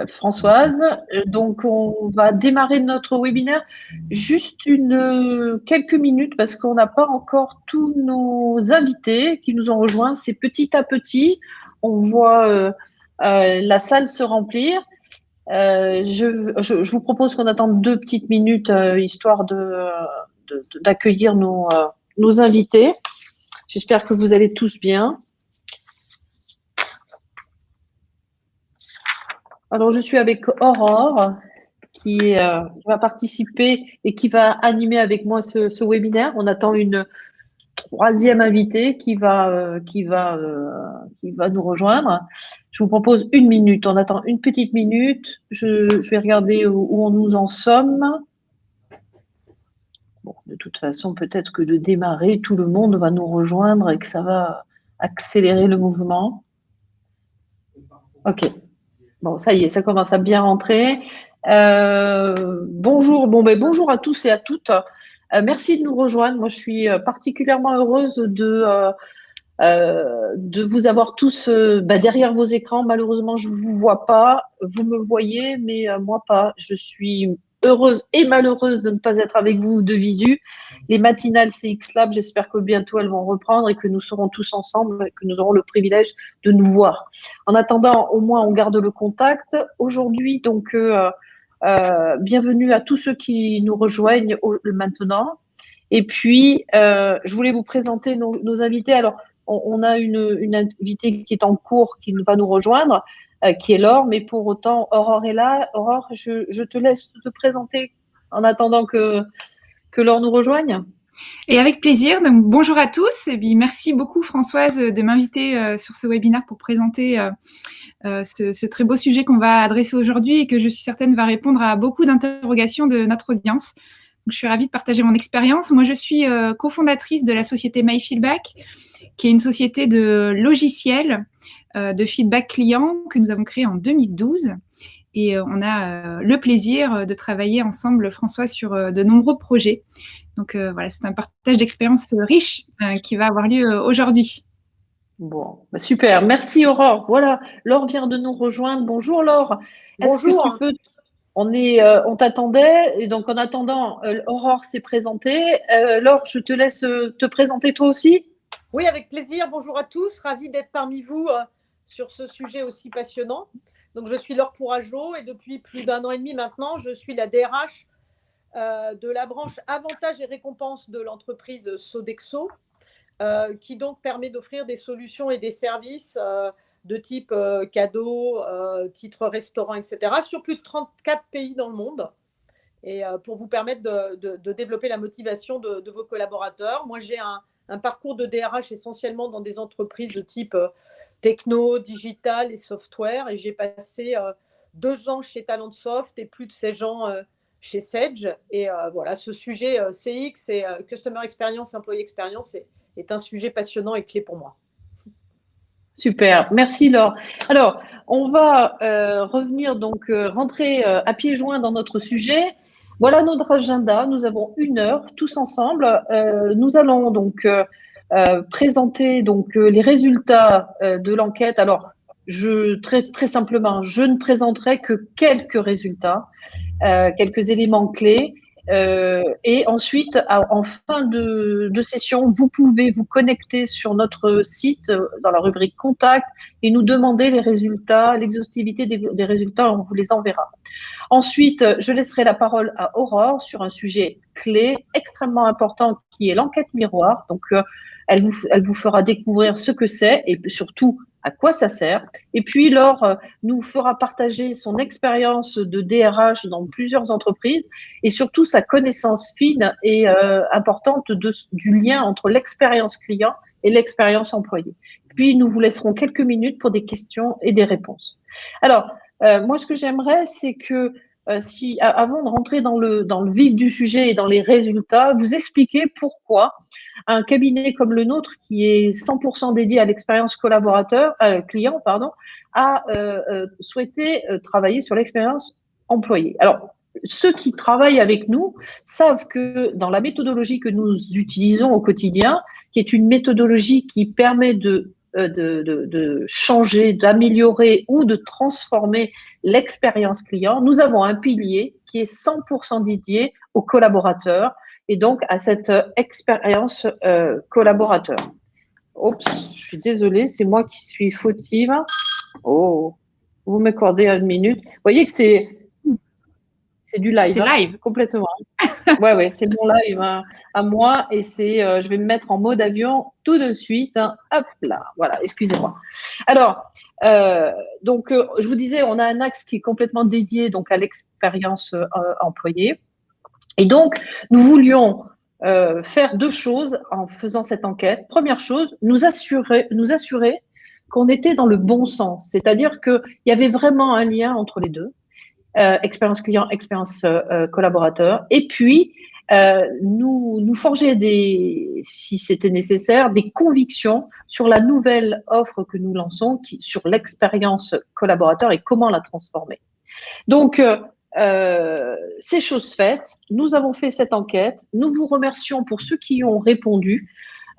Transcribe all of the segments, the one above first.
Françoise. Donc, on va démarrer notre webinaire. Juste quelques minutes parce qu'on n'a pas encore tous nos invités qui nous ont rejoints. C'est petit à petit. On voit la salle se remplir. Je vous propose qu'on attende 2 petites minutes histoire d'accueillir nos invités. J'espère que vous allez tous bien. Alors, je suis avec Aurore qui va participer et qui va animer avec moi ce webinaire. On attend une troisième invitée qui va nous rejoindre. Je vous propose 1 minute. On attend une petite minute. Je vais regarder où nous en sommes. Bon, de toute façon, peut-être que de démarrer, tout le monde va nous rejoindre et que ça va accélérer le mouvement. OK. Bon, ça y est, ça commence à bien rentrer. Bonjour, bonjour à tous et à toutes. Merci de nous rejoindre. Moi, je suis particulièrement heureuse de vous avoir tous derrière vos écrans. Malheureusement, je ne vous vois pas. Vous me voyez, mais moi pas. Je suis heureuse et malheureuse de ne pas être avec vous de visu. Les matinales CX Lab, j'espère que bientôt elles vont reprendre et que nous serons tous ensemble et que nous aurons le privilège de nous voir. En attendant, au moins, on garde le contact. Aujourd'hui, donc, bienvenue à tous ceux qui nous rejoignent maintenant. Et puis, je voulais vous présenter nos invités. Alors, on a une invitée qui est en cours, qui va nous rejoindre, qui est Laure, mais pour autant, Aurore est là. Aurore, je te laisse te présenter en attendant que Laure nous rejoigne. Et avec plaisir. Donc, bonjour à tous. Et puis, merci beaucoup, Françoise, de m'inviter sur ce webinaire pour présenter ce très beau sujet qu'on va adresser aujourd'hui et que je suis certaine va répondre à beaucoup d'interrogations de notre audience. Donc, je suis ravie de partager mon expérience. Moi, je suis cofondatrice de la société MyFeedback, qui est une société de logiciels de feedback client que nous avons créée en 2012. Et on a le plaisir de travailler ensemble, François, sur de nombreux projets. Donc voilà, c'est un partage d'expériences riche qui va avoir lieu aujourd'hui. Bon, super. Merci Aurore. Voilà, Laure vient de nous rejoindre. Bonjour Laure. Bonjour. Est-ce que tu peux... On t'attendait et donc en attendant, Aurore s'est présentée. Laure, je te laisse te présenter toi aussi. Oui, avec plaisir. Bonjour à tous. Ravie d'être parmi vous sur ce sujet aussi passionnant. Donc, je suis Laure Pourageau et depuis plus d'1 an et demi maintenant, je suis la DRH de la branche avantages et récompenses de l'entreprise Sodexo, qui donc permet d'offrir des solutions et des services de type cadeaux, titres restaurants, etc., sur plus de 34 pays dans le monde. Et pour vous permettre de développer la motivation de vos collaborateurs. Moi, j'ai un parcours de DRH essentiellement dans des entreprises de type techno, digital et software. Et j'ai passé 2 ans chez Talentsoft et plus de 16 ans chez Sage. Et voilà, ce sujet CX et Customer Experience, Employee Experience est un sujet passionnant et clé pour moi. Super, merci Laure. Alors, on va revenir donc rentrer à pieds joints dans notre sujet. Voilà notre agenda. Nous avons 1 heure tous ensemble. Nous allons donc présenter donc les résultats de l'enquête. Alors, très simplement, je ne présenterai que quelques résultats, quelques éléments clés. Et ensuite, en fin de session, vous pouvez vous connecter sur notre site dans la rubrique Contact et nous demander les résultats, l'exhaustivité des résultats, on vous les enverra. Ensuite, je laisserai la parole à Aurore sur un sujet clé extrêmement important qui est l'enquête miroir. Donc, elle vous fera découvrir ce que c'est et surtout à quoi ça sert. Et puis, Laure nous fera partager son expérience de DRH dans plusieurs entreprises et surtout sa connaissance fine et importante du lien entre l'expérience client et l'expérience employée. Puis, nous vous laisserons quelques minutes pour des questions et des réponses. Alors, moi, ce que j'aimerais, c'est que avant de rentrer dans le vif du sujet et dans les résultats, vous expliquer pourquoi un cabinet comme le nôtre, qui est 100% dédié à l'expérience client, a souhaité travailler sur l'expérience employée. Alors, ceux qui travaillent avec nous savent que dans la méthodologie que nous utilisons au quotidien, qui est une méthodologie qui permet de de changer, d'améliorer ou de transformer l'expérience client, nous avons un pilier qui est 100% dédié aux collaborateurs et donc à cette expérience collaborateur. Oups, je suis désolée, c'est moi qui suis fautive. Oh, vous m'accordez une minute. Vous voyez que c'est du live. C'est live. Complètement. Ouais, c'est mon live à moi et je vais me mettre en mode avion tout de suite. Hop là, voilà, excusez-moi. Alors, je vous disais, on a un axe qui est complètement dédié donc à l'expérience employée. Et donc, nous voulions faire deux choses en faisant cette enquête. Première chose, nous assurer qu'on était dans le bon sens, c'est-à-dire qu'il y avait vraiment un lien entre les deux. Expérience client, expérience collaborateur, et puis nous forger si c'était nécessaire, des convictions sur la nouvelle offre que nous lançons, sur l'expérience collaborateur et comment la transformer. Donc, c'est chose faite. Nous avons fait cette enquête. Nous vous remercions pour ceux qui ont répondu.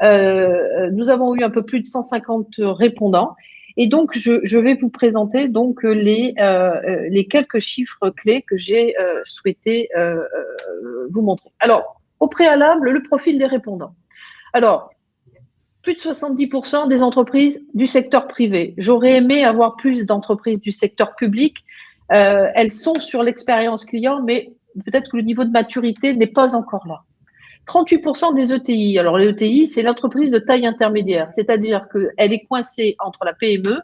Nous avons eu un peu plus de 150 répondants. Et donc, je vais vous présenter donc les quelques chiffres clés que j'ai souhaité vous montrer. Alors, au préalable, le profil des répondants. Alors, plus de 70% des entreprises du secteur privé. J'aurais aimé avoir plus d'entreprises du secteur public. Elles sont sur l'expérience client, mais peut-être que le niveau de maturité n'est pas encore là. 38% des ETI. Alors, les ETI, c'est l'entreprise de taille intermédiaire, c'est-à-dire qu'elle est coincée entre la PME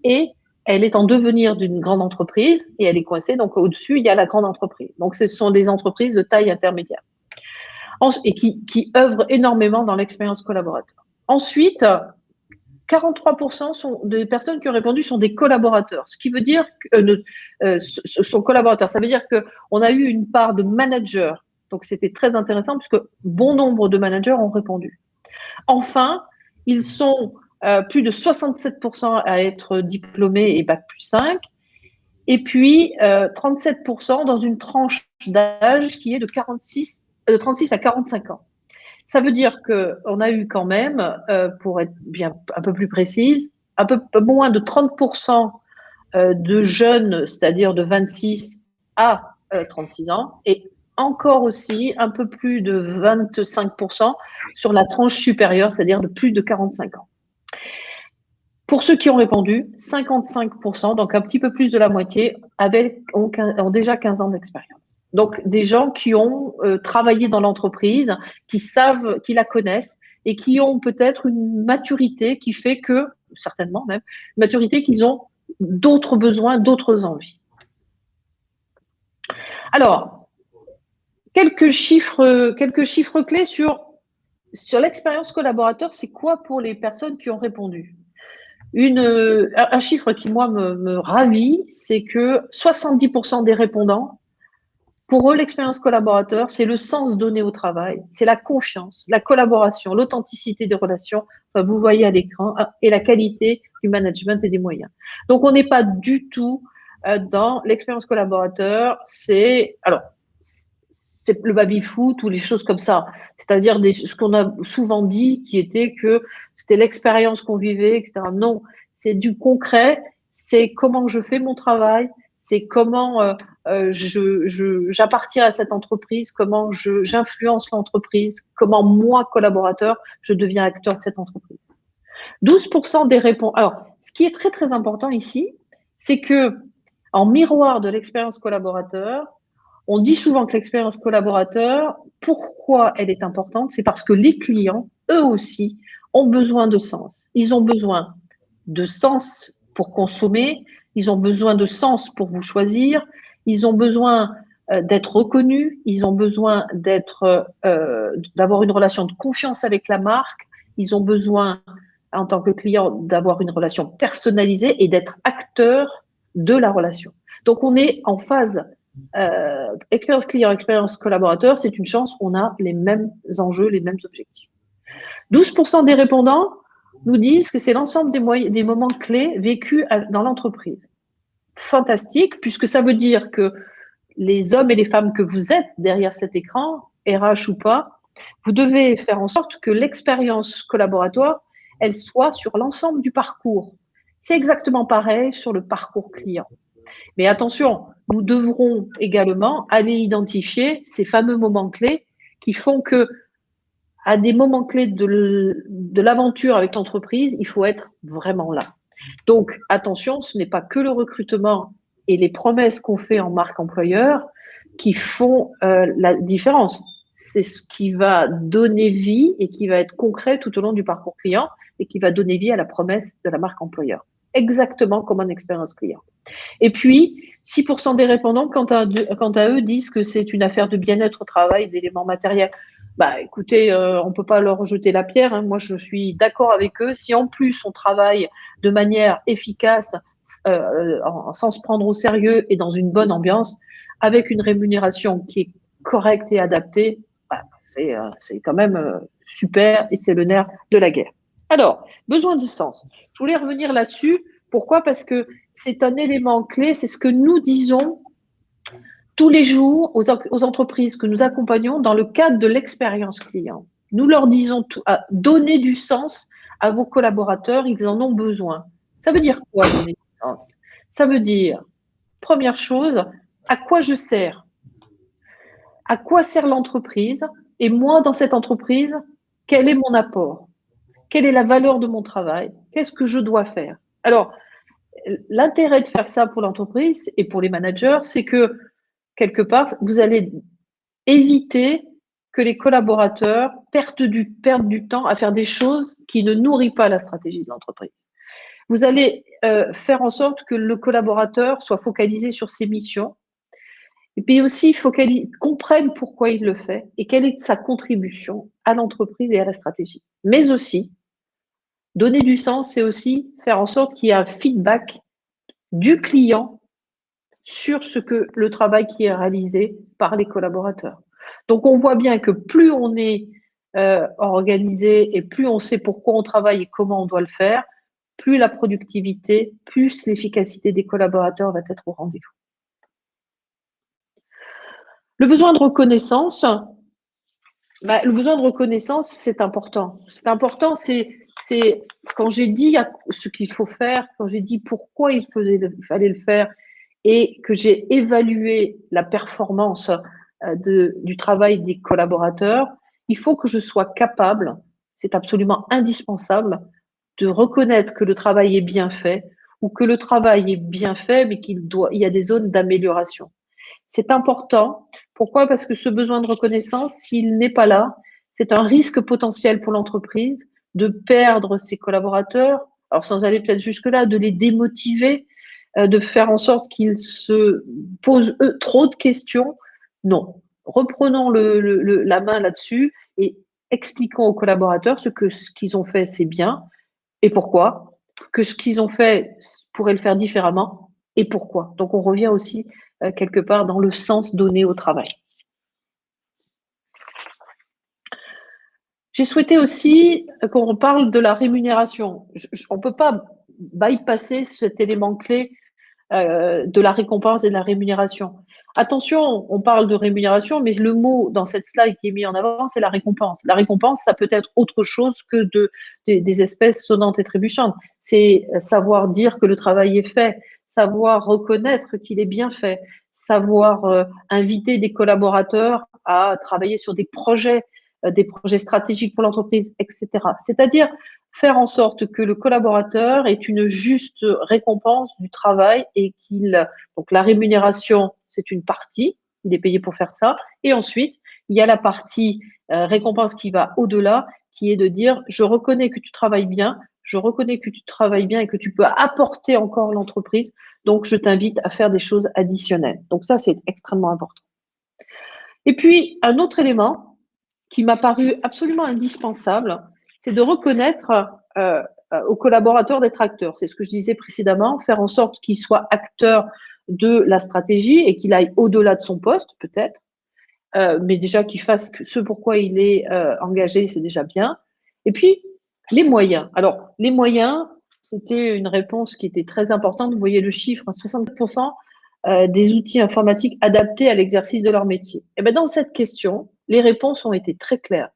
et elle est en devenir d'une grande entreprise et elle est coincée, donc au-dessus, il y a la grande entreprise. Donc, ce sont des entreprises de taille intermédiaire et qui œuvrent énormément dans l'expérience collaborateur. Ensuite, 43% des personnes qui ont répondu sont des collaborateurs, ce qui veut dire sont collaborateurs. Ça veut dire qu'on a eu une part de managers. Donc, c'était très intéressant puisque bon nombre de managers ont répondu. Enfin, ils sont plus de 67% à être diplômés et Bac+5. Et puis, 37% dans une tranche d'âge qui est de 36 à 45 ans. Ça veut dire qu'on a eu quand même, pour être bien un peu plus précise, un peu moins de 30% de jeunes, c'est-à-dire de 26 à 36 ans, et encore aussi un peu plus de 25% sur la tranche supérieure, c'est-à-dire de plus de 45 ans. Pour ceux qui ont répondu, 55%, donc un petit peu plus de la moitié, ont déjà 15 ans d'expérience. Donc, des gens qui ont travaillé dans l'entreprise, qui savent, qui la connaissent et qui ont peut-être une maturité qui fait que, certainement même, une maturité qu'ils ont d'autres besoins, d'autres envies. Alors, quelques chiffres clés sur l'expérience collaborateur, c'est quoi pour les personnes qui ont répondu? Un chiffre qui, moi, me ravit, c'est que 70% des répondants, pour eux, l'expérience collaborateur, c'est le sens donné au travail, c'est la confiance, la collaboration, l'authenticité des relations, enfin, vous voyez à l'écran, et la qualité du management et des moyens. Donc, on n'est pas du tout dans l'expérience collaborateur, c'est le baby-foot ou les choses comme ça. C'est-à-dire ce qu'on a souvent dit qui était que c'était l'expérience qu'on vivait, etc. Non, c'est du concret, c'est comment je fais mon travail, c'est comment j'appartiens à cette entreprise, comment j'influence l'entreprise, comment moi, collaborateur, je deviens acteur de cette entreprise. 12% des réponses. Alors, ce qui est très, très important ici, c'est que en miroir de l'expérience collaborateur, on dit souvent que l'expérience collaborateur, pourquoi elle est importante? C'est parce que les clients, eux aussi, ont besoin de sens. Ils ont besoin de sens pour consommer, ils ont besoin de sens pour vous choisir, ils ont besoin d'être reconnus, ils ont besoin d'avoir une relation de confiance avec la marque, ils ont besoin, en tant que client, d'avoir une relation personnalisée et d'être acteur de la relation. Donc, on est en phase expérience client, expérience collaborateur, c'est une chance, on a les mêmes enjeux, les mêmes objectifs. 12% des répondants nous disent que c'est l'ensemble des moments clés vécus dans l'entreprise. Fantastique, puisque ça veut dire que les hommes et les femmes que vous êtes derrière cet écran, RH ou pas, vous devez faire en sorte que l'expérience collaboratoire, elle soit sur l'ensemble du parcours. C'est exactement pareil sur le parcours client. Mais attention, nous devrons également aller identifier ces fameux moments clés qui font que, à des moments clés de l'aventure avec l'entreprise, il faut être vraiment là. Donc, attention, ce n'est pas que le recrutement et les promesses qu'on fait en marque employeur qui font la différence. C'est ce qui va donner vie et qui va être concret tout au long du parcours client et qui va donner vie à la promesse de la marque employeur. Exactement comme en expérience client. Et puis, 6% des répondants, quant à eux, disent que c'est une affaire de bien-être au travail, d'éléments matériels. Bah, écoutez, on ne peut pas leur jeter la pierre. Hein. Moi, je suis d'accord avec eux. Si en plus on travaille de manière efficace, sans se prendre au sérieux et dans une bonne ambiance, avec une rémunération qui est correcte et adaptée, bah, c'est quand même super et c'est le nerf de la guerre. Alors, besoin de sens. Je voulais revenir là-dessus. Pourquoi? Parce que c'est un élément clé, c'est ce que nous disons tous les jours aux entreprises que nous accompagnons dans le cadre de l'expérience client. Nous leur disons donner du sens à vos collaborateurs, ils en ont besoin. Ça veut dire quoi, donner du sens? Ça veut dire, première chose, à quoi je sers? À quoi sert l'entreprise? Et moi, dans cette entreprise, quel est mon apport? Quelle est la valeur de mon travail? Qu'est-ce que je dois faire? Alors, l'intérêt de faire ça pour l'entreprise et pour les managers, c'est que, quelque part, vous allez éviter que les collaborateurs perdent du temps à faire des choses qui ne nourrissent pas la stratégie de l'entreprise. Vous allez faire en sorte que le collaborateur soit focalisé sur ses missions et puis aussi comprenne pourquoi il le fait et quelle est sa contribution à l'entreprise et à la stratégie. Mais aussi, donner du sens, c'est aussi faire en sorte qu'il y ait un feedback du client sur le travail qui est réalisé par les collaborateurs. Donc, on voit bien que plus on est organisé et plus on sait pourquoi on travaille et comment on doit le faire, plus la productivité, plus l'efficacité des collaborateurs va être au rendez-vous. Le besoin de reconnaissance, c'est important. C'est important, c'est quand j'ai dit ce qu'il faut faire, quand j'ai dit pourquoi il fallait le faire, et que j'ai évalué la performance du travail des collaborateurs, il faut que je sois capable, c'est absolument indispensable, de reconnaître que le travail est bien fait ou que le travail est bien fait, mais il y a des zones d'amélioration. C'est important. Pourquoi? Parce que ce besoin de reconnaissance, s'il n'est pas là, c'est un risque potentiel pour l'entreprise de perdre ses collaborateurs, alors sans aller peut-être jusque-là, de les démotiver, de faire en sorte qu'ils se posent trop de questions. Non. Reprenons la main là-dessus et expliquons aux collaborateurs ce qu'ils ont fait, c'est bien, et pourquoi, que ce qu'ils ont fait pourrait le faire différemment, et pourquoi. Donc, on revient aussi quelque part dans le sens donné au travail. J'ai souhaité aussi qu'on parle de la rémunération. On ne peut pas bypasser cet élément clé de la récompense et de la rémunération. Attention, on parle de rémunération, mais le mot dans cette slide qui est mis en avant, c'est la récompense. La récompense, ça peut être autre chose que des espèces sonnantes et trébuchantes. C'est savoir dire que le travail est fait, savoir reconnaître qu'il est bien fait, savoir inviter des collaborateurs à travailler sur des projets stratégiques pour l'entreprise, etc. C'est-à-dire faire en sorte que le collaborateur ait une juste récompense du travail et donc la rémunération, c'est une partie, il est payé pour faire ça. Et ensuite, il y a la partie récompense qui va au-delà, qui est de dire, je reconnais que tu travailles bien, je reconnais que tu travailles bien et que tu peux apporter encore l'entreprise, donc je t'invite à faire des choses additionnelles. Donc ça, c'est extrêmement important. Et puis, un autre élément qui m'a paru absolument indispensable, c'est de reconnaître aux collaborateurs d'être acteurs. C'est ce que je disais précédemment, faire en sorte qu'ils soient acteurs de la stratégie et qu'il aille au-delà de son poste, peut-être, mais déjà qu'il fasse ce pourquoi il est engagé, c'est déjà bien. Et puis, les moyens. Alors, les moyens, c'était une réponse qui était très importante. Vous voyez le chiffre, 60% des outils informatiques adaptés à l'exercice de leur métier. Et bien, dans cette question, les réponses ont été très claires.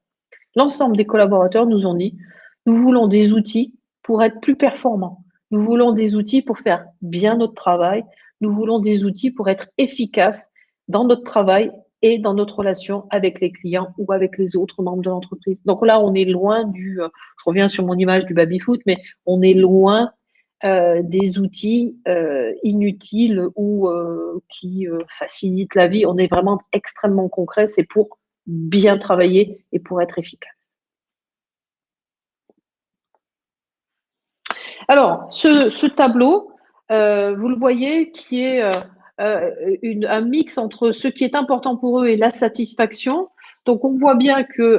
L'ensemble des collaborateurs nous ont dit Nous voulons des outils pour être plus performants. Nous voulons des outils pour faire bien notre travail. Nous voulons des outils pour être efficaces dans notre travail et dans notre relation avec les clients ou avec les autres membres de l'entreprise. Donc là, on est loin je reviens sur mon image du baby-foot, mais on est loin des outils inutiles ou qui facilitent la vie. On est vraiment extrêmement concret, c'est pour bien travailler et pour être efficace. Alors, ce tableau, vous le voyez, qui est un mix entre ce qui est important pour eux et la satisfaction. Donc, on voit bien que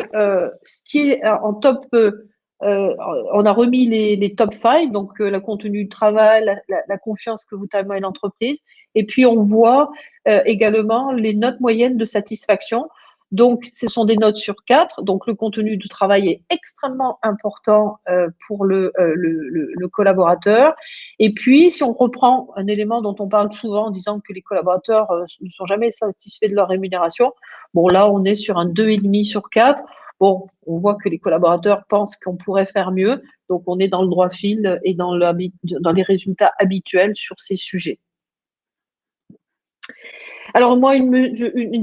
ce qui est en top, on a remis les top 5, donc le contenu du travail, la confiance que vous témoignez à l'entreprise. Et puis, on voit également les notes moyennes de satisfaction. Donc, ce sont des notes sur 4. Donc, le contenu du travail est extrêmement important pour le collaborateur. Et puis, si on reprend un élément dont on parle souvent en disant que les collaborateurs ne sont jamais satisfaits de leur rémunération, bon, là, on est sur un 2,5 sur 4. Bon, on voit que les collaborateurs pensent qu'on pourrait faire mieux. Donc, on est dans le droit fil et dans les résultats habituels sur ces sujets. Alors moi, un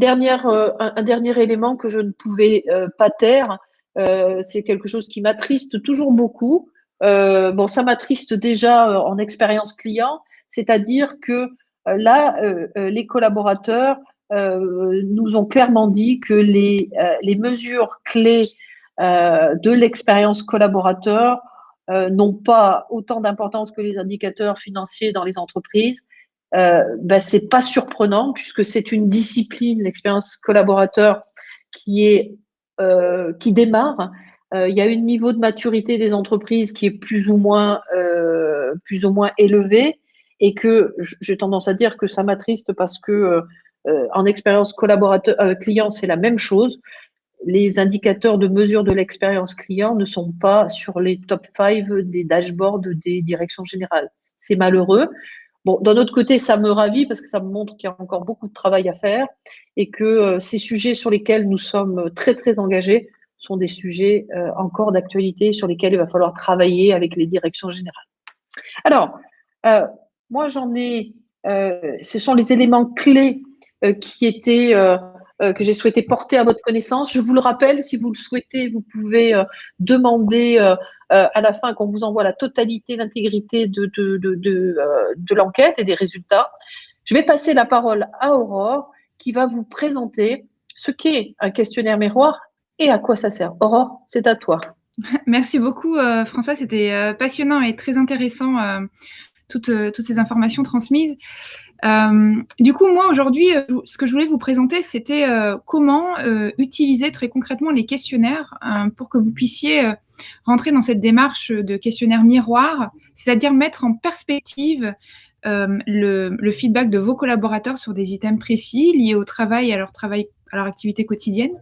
dernier élément que je ne pouvais pas taire, c'est quelque chose qui m'attriste toujours beaucoup. Bon, ça m'attriste déjà en expérience client, c'est-à-dire que là, les collaborateurs nous ont clairement dit que les mesures clés de l'expérience collaborateur n'ont pas autant d'importance que les indicateurs financiers dans les entreprises. C'est pas surprenant puisque c'est une discipline, l'expérience collaborateur, qui démarre. Il y a un niveau de maturité des entreprises qui est plus ou moins élevé et que j'ai tendance à dire que ça m'attriste parce que en expérience collaborateur client, c'est la même chose. Les indicateurs de mesure de l'expérience client ne sont pas sur les top 5 des dashboards des directions générales. C'est malheureux. Bon, d'un autre côté, ça me ravit parce que ça me montre qu'il y a encore beaucoup de travail à faire et que ces sujets sur lesquels nous sommes très, très engagés sont des sujets encore d'actualité sur lesquels il va falloir travailler avec les directions générales. Alors, moi, ce sont les éléments clés que j'ai souhaité porter à votre connaissance. Je vous le rappelle, si vous le souhaitez, vous pouvez demander à la fin qu'on vous envoie la totalité, l'intégrité de l'enquête et des résultats. Je vais passer la parole à Aurore qui va vous présenter ce qu'est un questionnaire miroir et à quoi ça sert. Aurore, c'est à toi. Merci beaucoup François, c'était passionnant et très intéressant toutes ces informations transmises. Du coup, moi, aujourd'hui, ce que je voulais vous présenter, c'était comment utiliser très concrètement les questionnaires pour que vous puissiez rentrer dans cette démarche de questionnaire miroir, c'est-à-dire mettre en perspective le feedback de vos collaborateurs sur des items précis liés au travail, à leur activité quotidienne,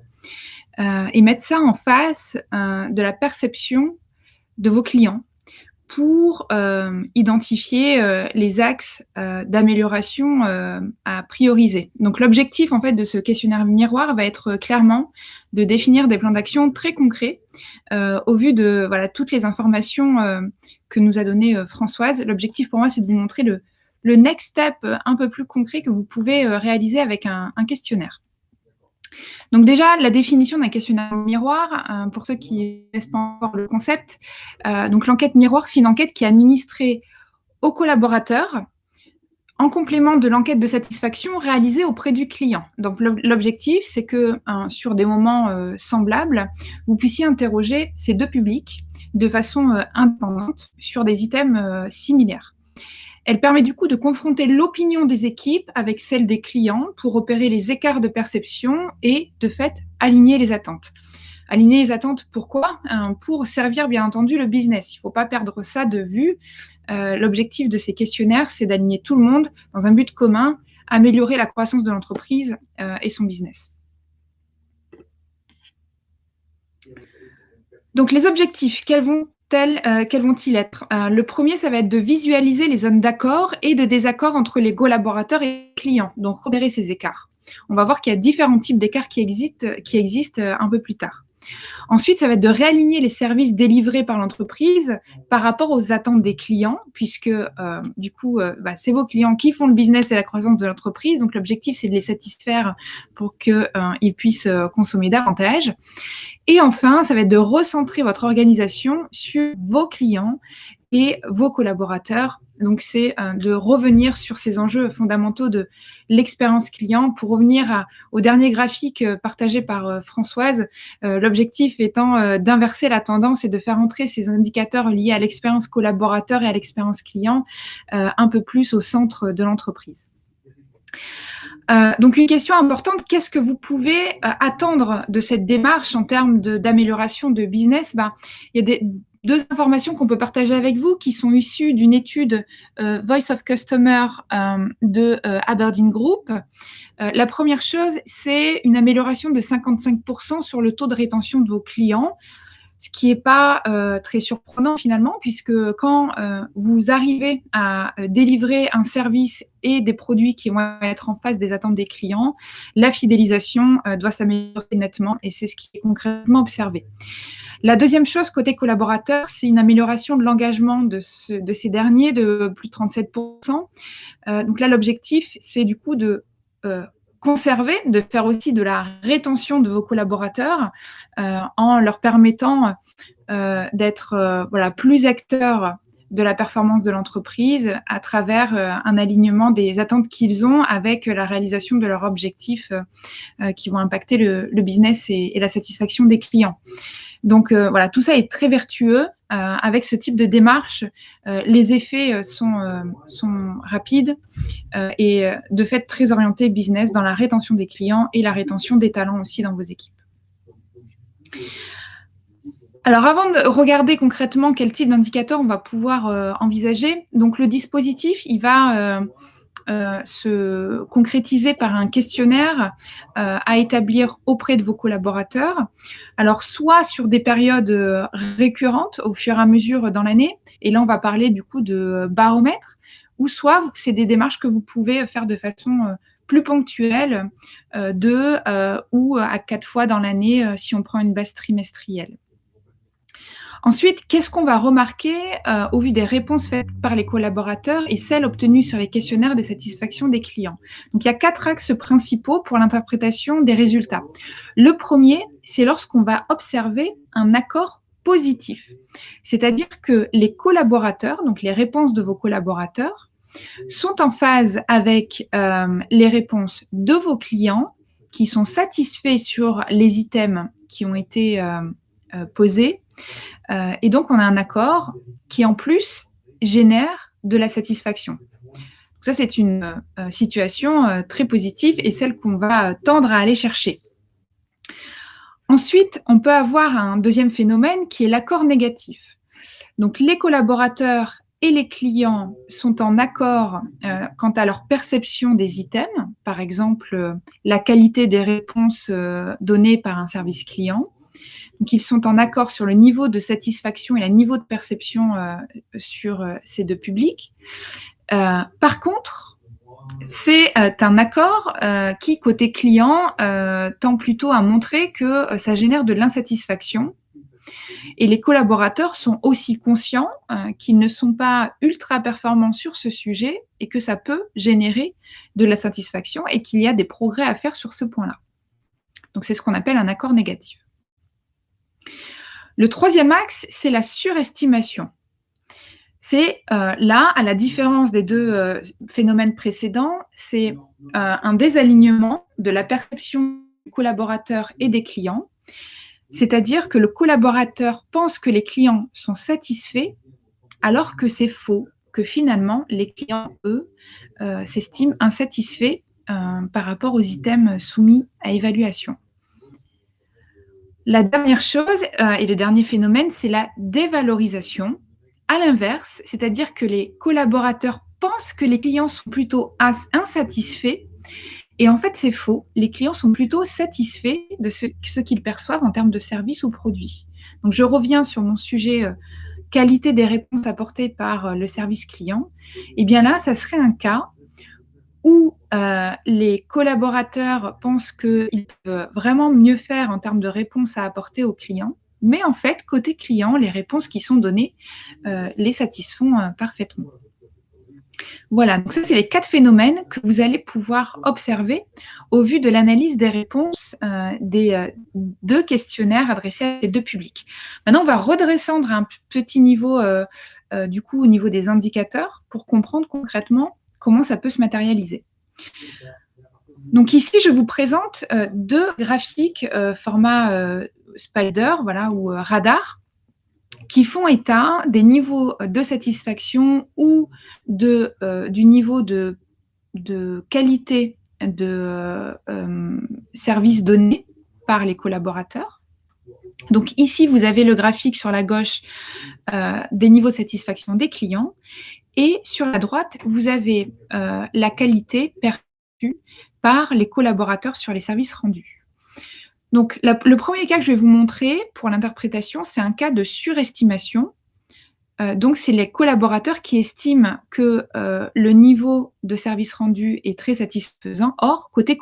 et mettre ça en face de la perception de vos clients pour identifier les axes d'amélioration à prioriser. Donc l'objectif en fait de ce questionnaire miroir va être clairement de définir des plans d'action très concrets au vu de toutes les informations que nous a donné Françoise. L'objectif pour moi, c'est de vous montrer le next step un peu plus concret que vous pouvez réaliser avec un questionnaire. Donc déjà, la définition d'un questionnaire miroir, pour ceux qui ne connaissent pas encore le concept, donc l'enquête miroir, c'est une enquête qui est administrée aux collaborateurs en complément de l'enquête de satisfaction réalisée auprès du client. Donc l'objectif, c'est que sur des moments semblables, vous puissiez interroger ces deux publics de façon indépendante sur des items similaires. Elle permet du coup de confronter l'opinion des équipes avec celle des clients pour opérer les écarts de perception et, de fait, aligner les attentes. Aligner les attentes, pourquoi ? Pour servir, bien entendu, le business. Il ne faut pas perdre ça de vue. L'objectif de ces questionnaires, c'est d'aligner tout le monde dans un but commun, améliorer la croissance de l'entreprise et son business. Donc, les objectifs, quels vont-ils être ? Le premier, ça va être de visualiser les zones d'accord et de désaccord entre les collaborateurs et les clients, donc repérer ces écarts. On va voir qu'il y a différents types d'écarts qui existent un peu plus tard. Ensuite, ça va être de réaligner les services délivrés par l'entreprise par rapport aux attentes des clients, puisque du coup, c'est vos clients qui font le business et la croissance de l'entreprise. Donc, l'objectif, c'est de les satisfaire pour qu'ils puissent consommer davantage. Et enfin, ça va être de recentrer votre organisation sur vos clients et vos collaborateurs. Donc, c'est de revenir sur ces enjeux fondamentaux de l'expérience client. Pour revenir au dernier graphique partagé par Françoise, l'objectif étant d'inverser la tendance et de faire entrer ces indicateurs liés à l'expérience collaborateur et à l'expérience client un peu plus au centre de l'entreprise. Donc, une question importante, qu'est-ce que vous pouvez attendre de cette démarche en termes d'amélioration de business? Il y a deux informations qu'on peut partager avec vous qui sont issues d'une étude Voice of Customer de Aberdeen Group. La première chose, c'est une amélioration de 55% sur le taux de rétention de vos clients, ce qui n'est pas très surprenant finalement, puisque quand vous arrivez à délivrer un service et des produits qui vont être en face des attentes des clients, la fidélisation doit s'améliorer nettement et c'est ce qui est concrètement observé. La deuxième chose, côté collaborateur, c'est une amélioration de l'engagement de ces derniers de plus de 37%. Donc là, l'objectif, c'est du coup de conserver, de faire aussi de la rétention de vos collaborateurs en leur permettant d'être plus acteurs de la performance de l'entreprise à travers un alignement des attentes qu'ils ont avec la réalisation de leurs objectifs qui vont impacter le business et la satisfaction des clients. Donc, tout ça est très vertueux. Avec ce type de démarche, les effets sont rapides et de fait très orientés business dans la rétention des clients et la rétention des talents aussi dans vos équipes. Alors, avant de regarder concrètement quel type d'indicateur on va pouvoir envisager, donc le dispositif, il va se concrétiser par un questionnaire à établir auprès de vos collaborateurs. Alors, soit sur des périodes récurrentes au fur et à mesure dans l'année, et là, on va parler du coup de baromètre, ou soit c'est des démarches que vous pouvez faire de façon plus ponctuelle, 2 ou à 4 fois dans l'année si on prend une base trimestrielle. Ensuite, qu'est-ce qu'on va remarquer au vu des réponses faites par les collaborateurs et celles obtenues sur les questionnaires de satisfaction des clients? Donc, il y a 4 axes principaux pour l'interprétation des résultats. Le premier, c'est lorsqu'on va observer un accord positif. C'est-à-dire que les collaborateurs, donc les réponses de vos collaborateurs, sont en phase avec les réponses de vos clients qui sont satisfaits sur les items qui ont été posés. Et donc, on a un accord qui, en plus, génère de la satisfaction. Donc ça, c'est une situation très positive et celle qu'on va tendre à aller chercher. Ensuite, on peut avoir un deuxième phénomène qui est l'accord négatif. Donc, les collaborateurs et les clients sont en accord quant à leur perception des items, par exemple, la qualité des réponses données par un service client. Donc, ils sont en accord sur le niveau de satisfaction et le niveau de perception sur ces deux publics. Par contre, c'est un accord qui, côté client, tend plutôt à montrer que ça génère de l'insatisfaction. Et les collaborateurs sont aussi conscients qu'ils ne sont pas ultra performants sur ce sujet et que ça peut générer de la satisfaction et qu'il y a des progrès à faire sur ce point-là. Donc, c'est ce qu'on appelle un accord négatif. Le troisième axe, c'est la surestimation. C'est là, à la différence des deux phénomènes précédents, c'est un désalignement de la perception du collaborateur et des clients. C'est-à-dire que le collaborateur pense que les clients sont satisfaits alors que c'est faux, que finalement, les clients, eux, s'estiment insatisfaits par rapport aux items soumis à évaluation. La dernière chose et le dernier phénomène, c'est la dévalorisation. À l'inverse, c'est-à-dire que les collaborateurs pensent que les clients sont plutôt insatisfaits et en fait, c'est faux. Les clients sont plutôt satisfaits de ce qu'ils perçoivent en termes de services ou produits. Donc, je reviens sur mon sujet qualité des réponses apportées par le service client. Et bien là, ça serait un cas où les collaborateurs pensent qu'ils peuvent vraiment mieux faire en termes de réponses à apporter aux clients. Mais en fait, côté client, les réponses qui sont données les satisfont parfaitement. Voilà, donc ça, c'est les 4 phénomènes que vous allez pouvoir observer au vu de l'analyse des réponses des 2 questionnaires adressés à ces 2 publics. Maintenant, on va redescendre à un petit niveau, du coup, au niveau des indicateurs pour comprendre concrètement comment ça peut se matérialiser. Donc ici, je vous présente 2 graphiques format Spider, voilà, ou radar, qui font état des niveaux de satisfaction ou du niveau de qualité de services donnés par les collaborateurs. Donc ici, vous avez le graphique sur la gauche des niveaux de satisfaction des clients et sur la droite, vous avez la qualité perçue par les collaborateurs sur les services rendus. Donc, le premier cas que je vais vous montrer pour l'interprétation, c'est un cas de surestimation. Donc, c'est les collaborateurs qui estiment que le niveau de service rendu est très satisfaisant. Or, côté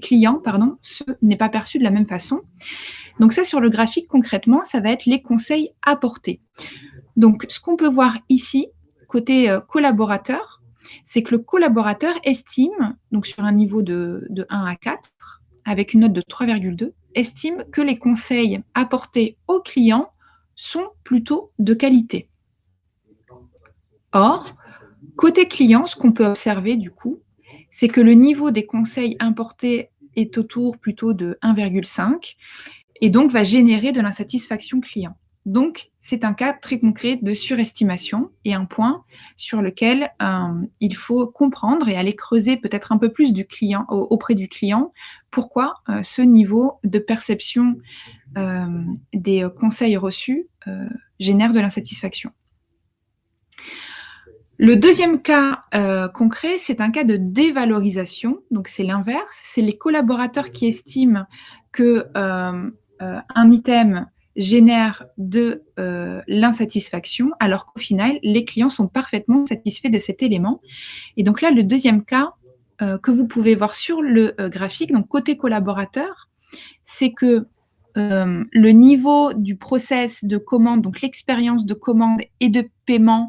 client, ce n'est pas perçu de la même façon. Donc, ça, sur le graphique, concrètement, ça va être les conseils apportés. Donc, ce qu'on peut voir ici, côté collaborateur, c'est que le collaborateur estime, donc sur un niveau de 1 à 4, avec une note de 3,2, estime que les conseils apportés aux clients sont plutôt de qualité. Or, côté client, ce qu'on peut observer du coup, c'est que le niveau des conseils apportés est autour plutôt de 1,5 et donc va générer de l'insatisfaction client. Donc, c'est un cas très concret de surestimation et un point sur lequel il faut comprendre et aller creuser peut-être un peu plus auprès du client pourquoi ce niveau de perception des conseils reçus génère de l'insatisfaction. Le deuxième cas concret, c'est un cas de dévalorisation. Donc, c'est l'inverse. C'est les collaborateurs qui estiment qu'un item génère de l'insatisfaction, alors qu'au final, les clients sont parfaitement satisfaits de cet élément. Et donc là, le deuxième cas que vous pouvez voir sur le graphique, donc côté collaborateur, c'est que le niveau du process de commande, donc l'expérience de commande et de paiement,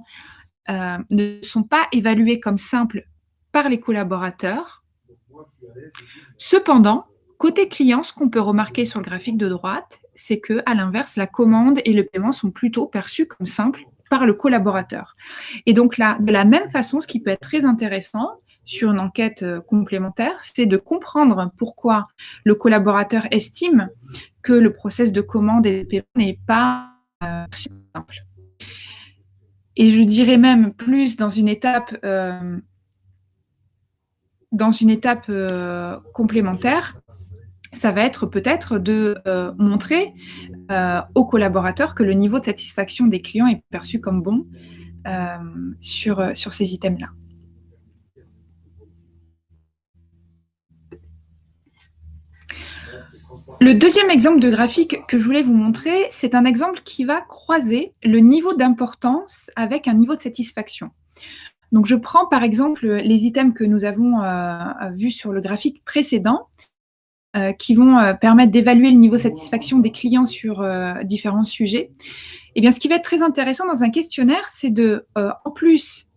ne sont pas évalués comme simples par les collaborateurs. Cependant, côté client, ce qu'on peut remarquer sur le graphique de droite, c'est qu'à l'inverse, la commande et le paiement sont plutôt perçus comme simples par le collaborateur. Et donc là, de la même façon, ce qui peut être très intéressant sur une enquête complémentaire, c'est de comprendre pourquoi le collaborateur estime que le process de commande et de paiement n'est pas simple. Et je dirais même plus dans une étape complémentaire, ça va être peut-être de montrer aux collaborateurs que le niveau de satisfaction des clients est perçu comme bon sur ces items-là. Le deuxième exemple de graphique que je voulais vous montrer, c'est un exemple qui va croiser le niveau d'importance avec un niveau de satisfaction. Donc, je prends par exemple les items que nous avons vus sur le graphique précédent, qui vont permettre d'évaluer le niveau de satisfaction des clients sur différents sujets. Eh bien, ce qui va être très intéressant dans un questionnaire, c'est de, en plus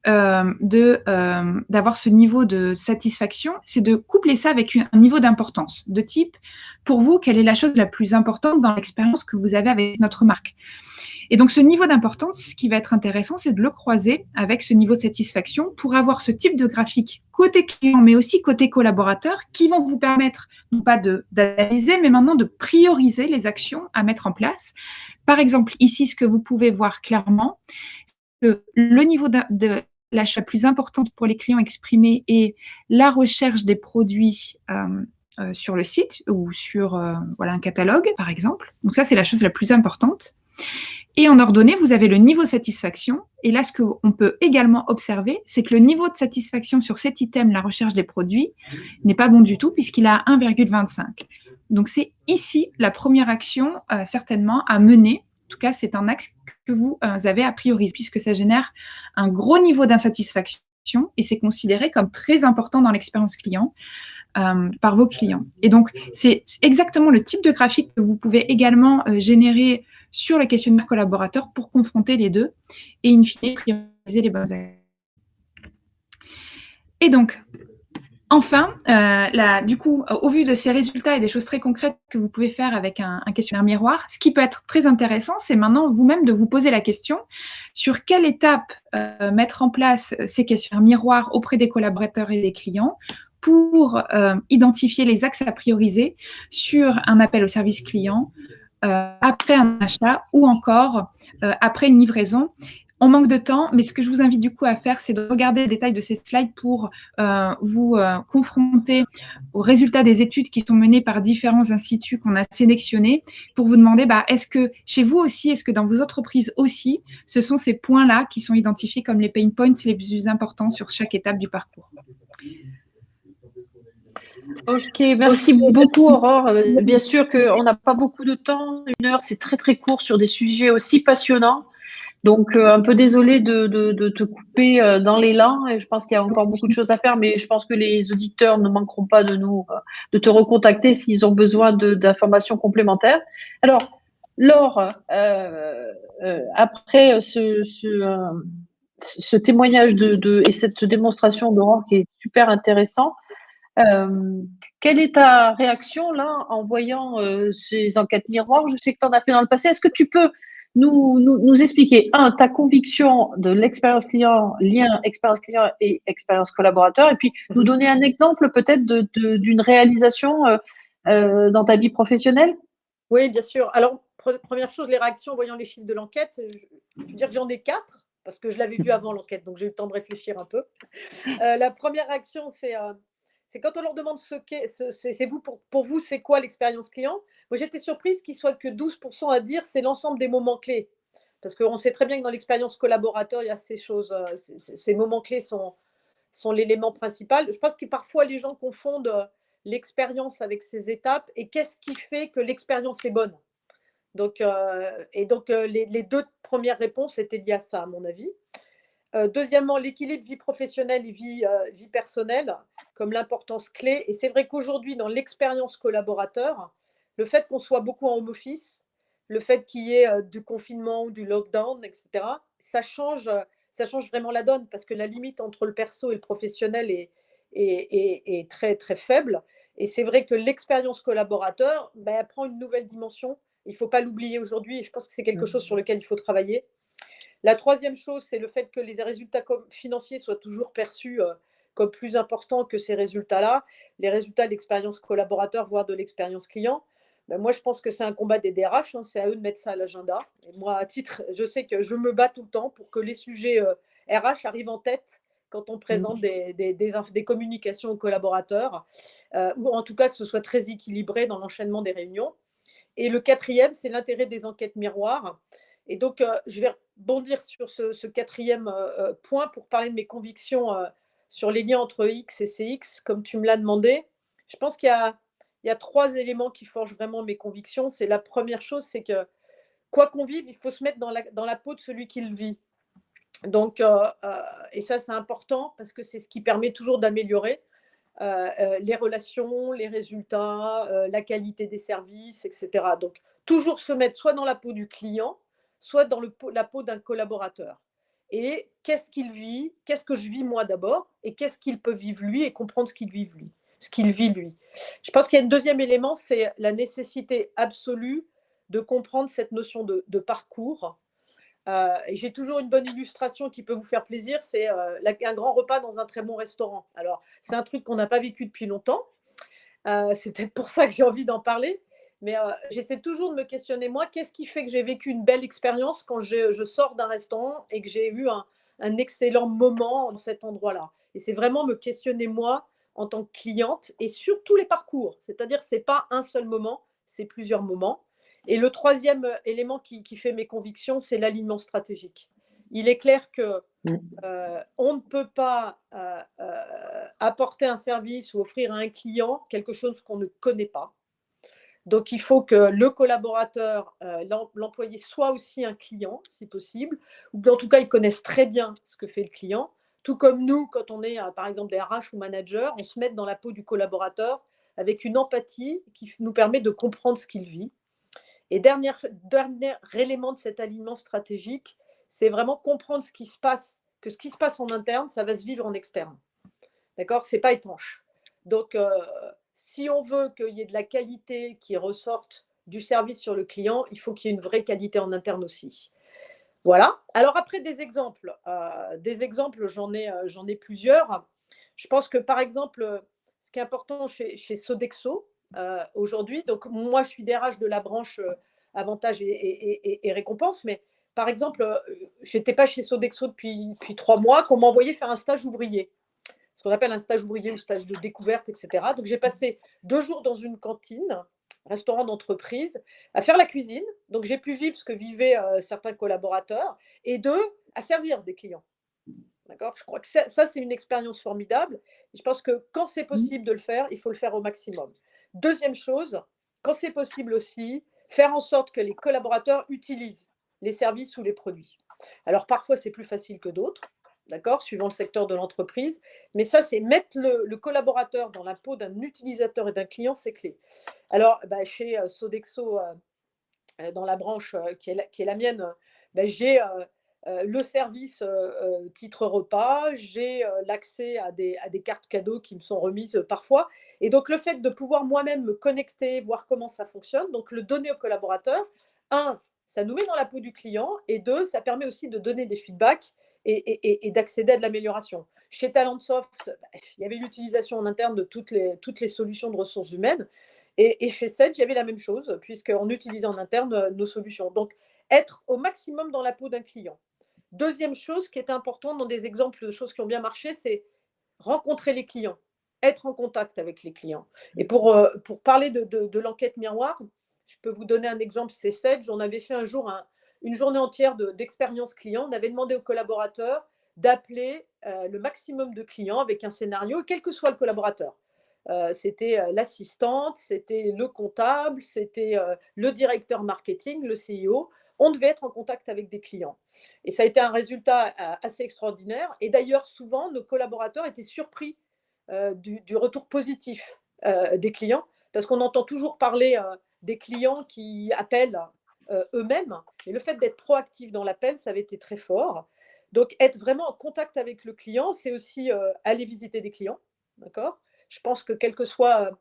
d'avoir ce niveau de satisfaction, c'est de coupler ça avec un niveau d'importance, de type, pour vous, quelle est la chose la plus importante dans l'expérience que vous avez avec notre marque? Et donc, ce niveau d'importance, ce qui va être intéressant, c'est de le croiser avec ce niveau de satisfaction pour avoir ce type de graphique côté client, mais aussi côté collaborateur, qui vont vous permettre, non pas d'analyser, mais maintenant de prioriser les actions à mettre en place. Par exemple, ici, ce que vous pouvez voir clairement, c'est que le niveau de l'achat plus importante pour les clients exprimé est la recherche des produits sur le site ou sur un catalogue, par exemple. Donc ça, c'est la chose la plus importante. Et en ordonnée, vous avez le niveau de satisfaction. Et là, ce qu'on peut également observer, c'est que le niveau de satisfaction sur cet item, la recherche des produits, n'est pas bon du tout puisqu'il a 1,25. Donc, c'est ici la première action certainement à mener. En tout cas, c'est un axe que vous avez a priori puisque ça génère un gros niveau d'insatisfaction questions et c'est considéré comme très important dans l'expérience client par vos clients. Et donc, c'est exactement le type de graphique que vous pouvez également générer sur le questionnaire collaborateur pour confronter les deux et in fine prioriser les bonnes actions. Et donc, enfin, du coup, au vu de ces résultats et des choses très concrètes que vous pouvez faire avec un questionnaire miroir, ce qui peut être très intéressant, c'est maintenant vous-même de vous poser la question sur quelle étape mettre en place ces questionnaires miroirs auprès des collaborateurs et des clients pour identifier les axes à prioriser sur un appel au service client, après un achat ou encore après une livraison. On manque de temps, mais ce que je vous invite du coup à faire, c'est de regarder les détails de ces slides pour vous confronter aux résultats des études qui sont menées par différents instituts qu'on a sélectionnés pour vous demander, est-ce que chez vous aussi, est-ce que dans vos entreprises aussi, ce sont ces points-là qui sont identifiés comme les pain points les plus importants sur chaque étape du parcours. Ok, merci beaucoup Aurore. Bien sûr qu'on n'a pas beaucoup de temps, 1 heure, c'est très très court sur des sujets aussi passionnants. Donc, un peu désolée de te couper dans l'élan. Et je pense qu'il y a encore beaucoup de choses à faire, mais je pense que les auditeurs ne manqueront pas de te recontacter s'ils ont besoin d'informations complémentaires. Alors, Laure, après ce témoignage et cette démonstration d'Aurore qui est super intéressant, quelle est ta réaction là en voyant ces enquêtes miroirs? Je sais que tu en as fait dans le passé. Est-ce que tu peux nous expliquer, ta conviction de l'expérience client, lien expérience client et expérience collaborateur, et puis nous donner un exemple peut-être d'une réalisation dans ta vie professionnelle? Oui, bien sûr. Alors, première chose, les réactions en voyant les chiffres de l'enquête, je veux dire que j'en ai 4, parce que je l'avais vu avant l'enquête, donc j'ai eu le temps de réfléchir un peu. La première réaction, c'est quand on leur demande c'est vous, pour vous, c'est quoi l'expérience client? Moi, j'étais surprise qu'il soit que 12% à dire c'est l'ensemble des moments clés. Parce qu'on sait très bien que dans l'expérience collaborateur, il y a ces choses, ces moments clés sont l'élément principal. Je pense que parfois les gens confondent l'expérience avec ces étapes et qu'est-ce qui fait que l'expérience est bonne. Donc, les 2 premières réponses étaient liées à ça, à mon avis. Deuxièmement, l'équilibre vie professionnelle et vie personnelle comme l'importance clé. Et c'est vrai qu'aujourd'hui, dans l'expérience collaborateur, le fait qu'on soit beaucoup en home office, le fait qu'il y ait du confinement ou du lockdown, etc., ça change vraiment la donne parce que la limite entre le perso et le professionnel est très, très faible. Et c'est vrai que l'expérience collaborateur, elle prend une nouvelle dimension. Il ne faut pas l'oublier aujourd'hui et je pense que c'est quelque chose sur lequel il faut travailler. La troisième chose, c'est le fait que les résultats financiers soient toujours perçus comme plus importants que ces résultats-là, les résultats de l'expérience collaborateur, voire de l'expérience client. Moi, je pense que c'est un combat des DRH, c'est à eux de mettre ça à l'agenda. Et moi, à titre, je sais que je me bats tout le temps pour que les sujets RH arrivent en tête quand on présente des communications aux collaborateurs, ou en tout cas que ce soit très équilibré dans l'enchaînement des réunions. Et le quatrième, c'est l'intérêt des enquêtes miroirs. Et donc, je vais rebondir sur ce quatrième point pour parler de mes convictions sur les liens entre X et CX, comme tu me l'as demandé. Je pense qu'il y a 3 éléments qui forgent vraiment mes convictions. C'est la première chose, c'est que quoi qu'on vive, il faut se mettre dans la peau de celui qui le vit. Donc, et ça, c'est important parce que c'est ce qui permet toujours d'améliorer les relations, les résultats, la qualité des services, etc. Donc, toujours se mettre soit dans la peau du client, soit dans la peau d'un collaborateur. Et qu'est-ce qu'il vit? Qu'est-ce que je vis moi d'abord? Et qu'est-ce qu'il peut vivre lui et comprendre ce qu'il vit lui? Je pense qu'il y a un deuxième élément, c'est la nécessité absolue de comprendre cette notion de parcours. Et j'ai toujours une bonne illustration qui peut vous faire plaisir, c'est un grand repas dans un très bon restaurant. Alors, c'est un truc qu'on n'a pas vécu depuis longtemps. C'est peut-être pour ça que j'ai envie d'en parler. Mais j'essaie toujours de me questionner, moi, qu'est-ce qui fait que j'ai vécu une belle expérience quand je sors d'un restaurant et que j'ai eu un excellent moment dans cet endroit-là. Et c'est vraiment me questionner, moi, en tant que cliente, et sur tous les parcours. C'est-à-dire, ce n'est pas un seul moment, c'est plusieurs moments. Et le troisième élément qui fait mes convictions, c'est l'alignement stratégique. Il est clair que on ne peut pas apporter un service ou offrir à un client quelque chose qu'on ne connaît pas. Donc, il faut que le collaborateur, l'employé, soit aussi un client, si possible, ou en tout cas, ils connaissent très bien ce que fait le client. Tout comme nous, quand on est, par exemple, des RH ou managers, on se met dans la peau du collaborateur avec une empathie qui nous permet de comprendre ce qu'il vit. Et dernier élément de cet alignement stratégique, c'est vraiment comprendre ce qui se passe, que ce qui se passe en interne, ça va se vivre en externe. D'accord ? Ce n'est pas étanche. Donc, si on veut qu'il y ait de la qualité qui ressorte du service sur le client, il faut qu'il y ait une vraie qualité en interne aussi. Voilà. Alors après, des exemples, j'en ai plusieurs. Je pense que, par exemple, ce qui est important chez Sodexo aujourd'hui, donc moi, je suis DRH de la branche avantages et récompenses, mais par exemple, je n'étais pas chez Sodexo depuis 3 mois, qu'on m'a envoyé faire un stage ouvrier, ce qu'on appelle un stage ouvrier ou stage de découverte, etc. Donc, j'ai passé 2 jours dans une cantine, restaurant d'entreprise, à faire la cuisine. Donc, j'ai pu vivre ce que vivaient certains collaborateurs et 2, à servir des clients. D'accord ? Je crois que ça c'est une expérience formidable. Et je pense que quand c'est possible de le faire, il faut le faire au maximum. Deuxième chose, quand c'est possible aussi, faire en sorte que les collaborateurs utilisent les services ou les produits. Alors, parfois, c'est plus facile que d'autres. D'accord, suivant le secteur de l'entreprise. Mais ça, c'est mettre le collaborateur dans la peau d'un utilisateur et d'un client, c'est clé. Alors, chez Sodexo, dans la branche qui est la mienne, j'ai le service titre repas, j'ai l'accès à des cartes cadeaux qui me sont remises parfois. Et donc, le fait de pouvoir moi-même me connecter, voir comment ça fonctionne, donc le donner au collaborateur, ça nous met dans la peau du client, et 2, ça permet aussi de donner des feedbacks et d'accéder à de l'amélioration. Chez Talentsoft, il y avait l'utilisation en interne de toutes les solutions de ressources humaines. Et chez Sedge, il y avait la même chose, puisqu'on utilisait en interne nos solutions. Donc, être au maximum dans la peau d'un client. Deuxième chose qui est importante dans des exemples de choses qui ont bien marché, c'est rencontrer les clients, être en contact avec les clients. Et pour parler de l'enquête miroir, je peux vous donner un exemple, c'est Sedge. On avait fait un jour une journée entière d'expérience client. On avait demandé aux collaborateurs d'appeler le maximum de clients avec un scénario, quel que soit le collaborateur. C'était l'assistante, c'était le comptable, c'était le directeur marketing, le CEO. On devait être en contact avec des clients. Et ça a été un résultat assez extraordinaire. Et d'ailleurs, souvent, nos collaborateurs étaient surpris du retour positif des clients, parce qu'on entend toujours parler des clients qui appellent eux-mêmes. Et le fait d'être proactif dans l'appel, ça avait été très fort. Donc, être vraiment en contact avec le client, c'est aussi aller visiter des clients. D'accord ? Je pense que quel que soit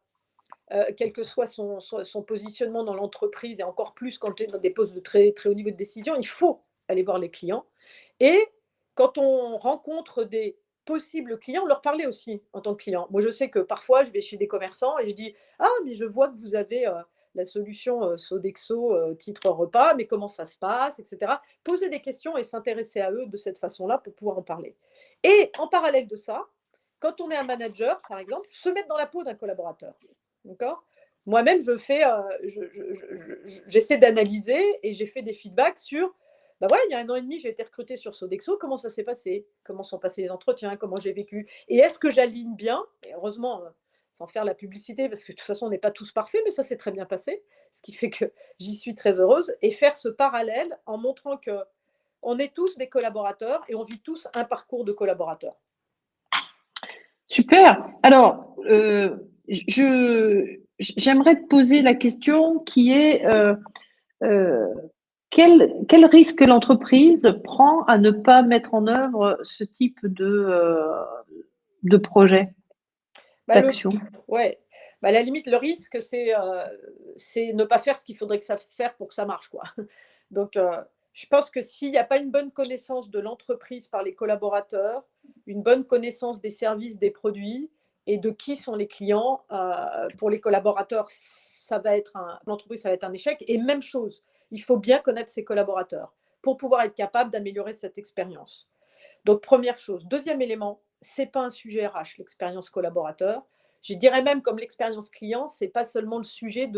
son positionnement dans l'entreprise, et encore plus quand tu es dans des postes de très, très haut niveau de décision, il faut aller voir les clients. Et quand on rencontre des possibles clients, leur parler aussi en tant que client. Moi, je sais que parfois, je vais chez des commerçants et je dis « Ah, mais je vois que vous avez la solution Sodexo titre repas, mais comment ça se passe, etc. » Poser des questions et s'intéresser à eux de cette façon-là pour pouvoir en parler. Et en parallèle de ça, quand on est un manager, par exemple, se mettre dans la peau d'un collaborateur. D'accord ? Moi-même, j'essaie d'analyser et j'ai fait des feedbacks sur il y a 1 an et demi, j'ai été recrutée sur Sodexo. Comment ça s'est passé ? Comment sont passés les entretiens ? Comment j'ai vécu ? Et est-ce que j'aligne bien ? Et heureusement, sans faire la publicité, parce que de toute façon, on n'est pas tous parfaits, mais ça s'est très bien passé, ce qui fait que j'y suis très heureuse. Et faire ce parallèle en montrant qu'on est tous des collaborateurs et on vit tous un parcours de collaborateurs. Super. Alors, j'aimerais te poser la question qui est quel risque l'entreprise prend à ne pas mettre en œuvre ce type de projet, d'action ? À la limite, le risque, c'est ne pas faire ce qu'il faudrait que ça fasse pour que ça marche, quoi. Donc, je pense que s'il n'y a pas une bonne connaissance de l'entreprise par les collaborateurs, une bonne connaissance des services, des produits et de qui sont les clients, pour les collaborateurs, l'entreprise, ça va être un échec. Et même chose, il faut bien connaître ses collaborateurs pour pouvoir être capable d'améliorer cette expérience. Donc, première chose. Deuxième élément, ce n'est pas un sujet RH, l'expérience collaborateur. Je dirais même comme l'expérience client, ce n'est pas seulement le sujet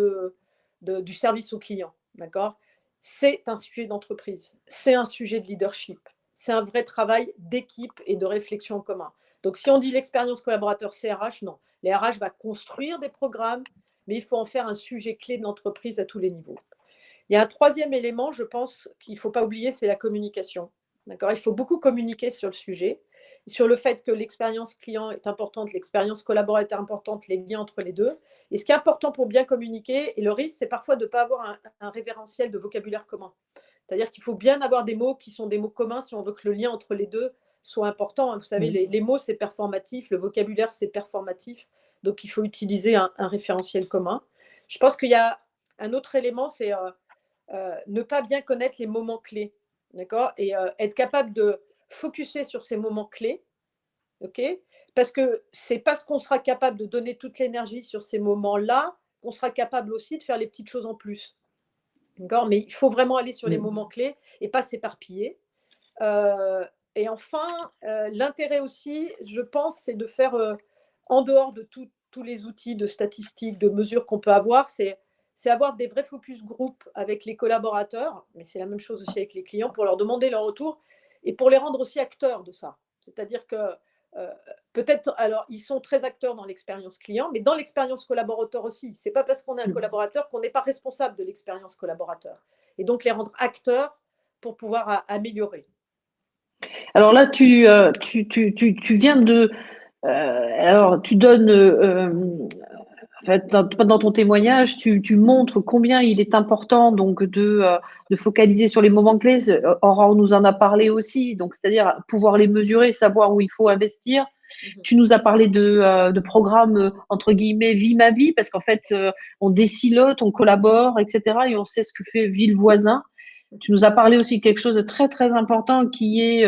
du service au client. D'accord ? C'est un sujet d'entreprise, c'est un sujet de leadership, c'est un vrai travail d'équipe et de réflexion en commun. Donc, si on dit l'expérience collaborateur, c'est RH, non. Les RH va construire des programmes, mais il faut en faire un sujet clé de l'entreprise à tous les niveaux. Il y a un troisième élément, je pense, qu'il ne faut pas oublier, c'est la communication. D'accord ? Il faut beaucoup communiquer sur le sujet. sur le fait que l'expérience client est importante, l'expérience collaborateur est importante, les liens entre les deux. Et ce qui est important pour bien communiquer, et le risque, c'est parfois de ne pas avoir un référentiel de vocabulaire commun. C'est-à-dire qu'il faut bien avoir des mots qui sont des mots communs si on veut que le lien entre les deux soit important. Vous savez, les mots, c'est performatif, le vocabulaire, c'est performatif. Donc, il faut utiliser un référentiel commun. Je pense qu'il y a un autre élément, c'est ne pas bien connaître les moments clés, d'accord, et être capable de focuser sur ces moments clés, ok, parce que c'est parce qu'on sera capable de donner toute l'énergie sur ces moments-là qu'on sera capable aussi de faire les petites choses en plus, d'accord, mais il faut vraiment aller sur les moments clés et pas s'éparpiller. Et enfin, l'intérêt aussi, je pense, c'est de faire, en dehors de tous les outils de statistiques, de mesures qu'on peut avoir, c'est avoir des vrais focus group avec les collaborateurs, mais c'est la même chose aussi avec les clients, pour leur demander leur retour et pour les rendre aussi acteurs de ça. C'est-à-dire que peut-être, alors, ils sont très acteurs dans l'expérience client, mais dans l'expérience collaborateur aussi. Ce n'est pas parce qu'on est un collaborateur qu'on n'est pas responsable de l'expérience collaborateur. Et donc, les rendre acteurs pour pouvoir améliorer. Alors là, tu viens de… alors, tu donnes… en fait, dans ton témoignage, tu montres combien il est important donc de focaliser sur les moments clés. Aurore nous en a parlé aussi, donc c'est-à-dire pouvoir les mesurer, savoir où il faut investir. Tu nous as parlé de programmes entre guillemets vie ma vie, parce qu'en fait on décilote, on collabore, etc. et on sait ce que fait vie le voisin. Tu nous as parlé aussi de quelque chose de très très important qui est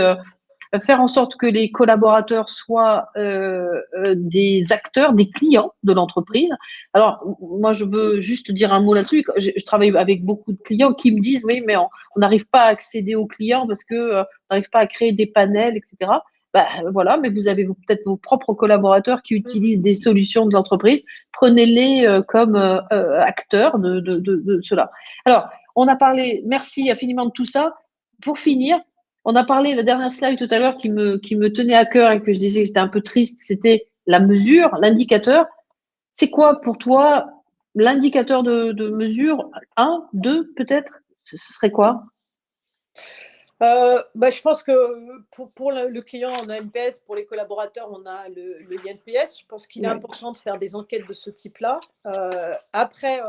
faire en sorte que les collaborateurs soient des acteurs, des clients de l'entreprise. Alors, moi, je veux juste dire un mot là-dessus. Je travaille avec beaucoup de clients qui me disent, oui, mais on n'arrive pas à accéder aux clients parce que on n'arrive pas à créer des panels, etc. Bah, voilà, mais vous avez peut-être vos propres collaborateurs qui utilisent des solutions de l'entreprise. Prenez-les comme acteurs de cela. Alors, on a parlé, merci infiniment de tout ça. Pour finir, on a parlé, la dernière slide tout à l'heure qui me tenait à cœur et que je disais que c'était un peu triste, c'était la mesure, l'indicateur. C'est quoi pour toi l'indicateur de mesure? 1, 2 peut-être? Ce serait quoi? Je pense que pour le client, on a NPS, pour les collaborateurs, on a le INPS. Je pense qu'il est important de faire des enquêtes de ce type-là. Après,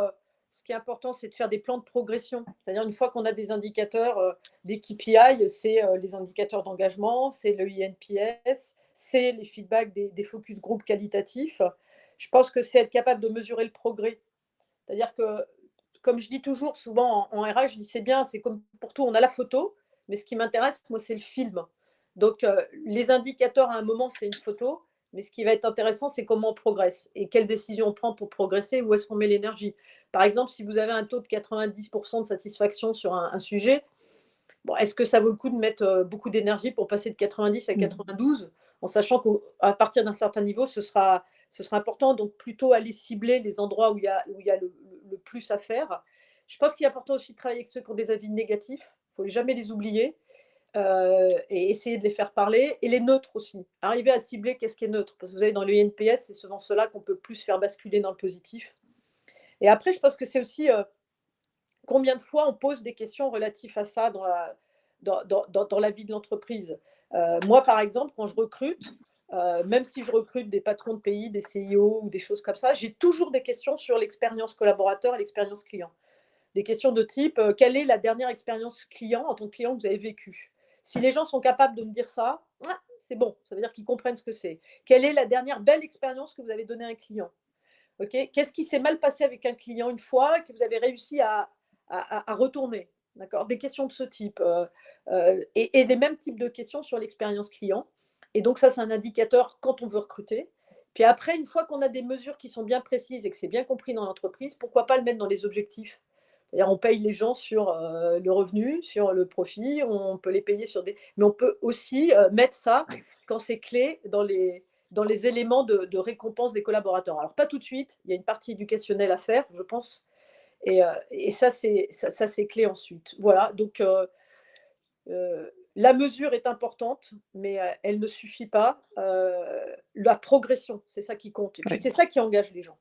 ce qui est important, c'est de faire des plans de progression. C'est-à-dire, une fois qu'on a des indicateurs, des KPI, c'est les indicateurs d'engagement, c'est le INPS, c'est les feedbacks des focus group qualitatifs. Je pense que c'est être capable de mesurer le progrès. C'est-à-dire que, comme je dis toujours, souvent en RH, je dis c'est bien, c'est comme pour tout, on a la photo, mais ce qui m'intéresse, moi, c'est le film. Donc, les indicateurs, à un moment, c'est une photo, mais ce qui va être intéressant, c'est comment on progresse et quelles décisions on prend pour progresser, où est-ce qu'on met l'énergie. Par exemple, si vous avez un taux de 90% de satisfaction sur un sujet, bon, est-ce que ça vaut le coup de mettre beaucoup d'énergie pour passer de 90 à 92, en sachant qu'à partir d'un certain niveau, ce sera important. Donc, plutôt aller cibler les endroits où il y a le plus à faire. Je pense qu'il est important aussi de travailler avec ceux qui ont des avis négatifs. Il ne faut jamais les oublier et essayer de les faire parler. Et les neutres aussi. Arriver à cibler qu'est-ce qui est neutre. Parce que vous savez, dans le INPS, c'est souvent cela qu'on peut plus faire basculer dans le positif. Et après, je pense que c'est aussi combien de fois on pose des questions relatives à ça dans la vie de l'entreprise. Moi, par exemple, quand je recrute, même si je recrute des patrons de pays, des CIO ou des choses comme ça, j'ai toujours des questions sur l'expérience collaborateur et l'expérience client. Des questions de type, quelle est la dernière expérience client en tant que client que vous avez vécue? Si les gens sont capables de me dire ça, c'est bon, ça veut dire qu'ils comprennent ce que c'est. Quelle est la dernière belle expérience que vous avez donnée à un client? Okay. Qu'est-ce qui s'est mal passé avec un client une fois que vous avez réussi à retourner? D'accord. Des questions de ce type et des mêmes types de questions sur l'expérience client. Et donc ça, c'est un indicateur quand on veut recruter. Puis après, une fois qu'on a des mesures qui sont bien précises et que c'est bien compris dans l'entreprise, pourquoi pas le mettre dans les objectifs? C'est-à-dire, on paye les gens sur le revenu, sur le profit, on peut les payer sur des… Mais on peut aussi mettre ça, quand c'est clé, dans les éléments de récompense des collaborateurs. Alors, pas tout de suite, il y a une partie éducationnelle à faire, je pense. Et ça, c'est clé ensuite. Voilà, donc la mesure est importante, mais elle ne suffit pas. La progression, c'est ça qui compte. Et puis, c'est ça qui engage les gens.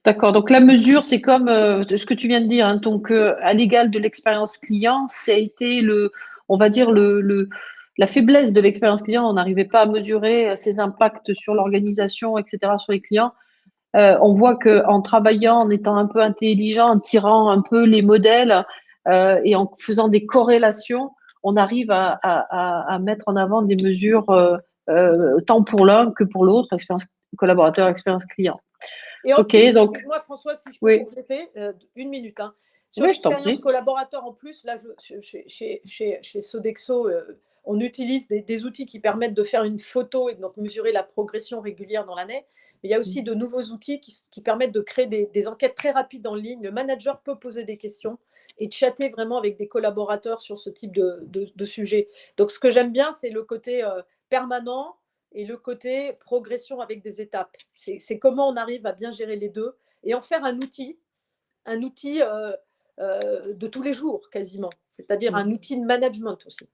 D'accord, donc la mesure, c'est comme ce que tu viens de dire, hein, donc à l'égal de l'expérience client, ça a été on va dire la faiblesse de l'expérience client, on n'arrivait pas à mesurer ses impacts sur l'organisation, etc., sur les clients. On voit qu'en travaillant, en étant un peu intelligent, en tirant un peu les modèles et en faisant des corrélations, on arrive à mettre en avant des mesures tant pour l'un que pour l'autre, expérience collaborateur, expérience client. Et en Ok, plus, donc excuse-moi François, si je peux oui, compléter, une minute. Hein. Sur oui, je t'en l'expérience prie. collaborateur, en plus, là, chez Sodexo, on utilise des outils qui permettent de faire une photo et donc mesurer la progression régulière dans l'année. Mais il y a aussi de nouveaux outils qui permettent de créer des enquêtes très rapides en ligne. Le manager peut poser des questions et chatter vraiment avec des collaborateurs sur ce type de sujet. Donc, ce que j'aime bien, c'est le côté permanent et le côté progression avec des étapes. C'est comment on arrive à bien gérer les deux et en faire un outil de tous les jours quasiment, c'est-à-dire un outil de management aussi.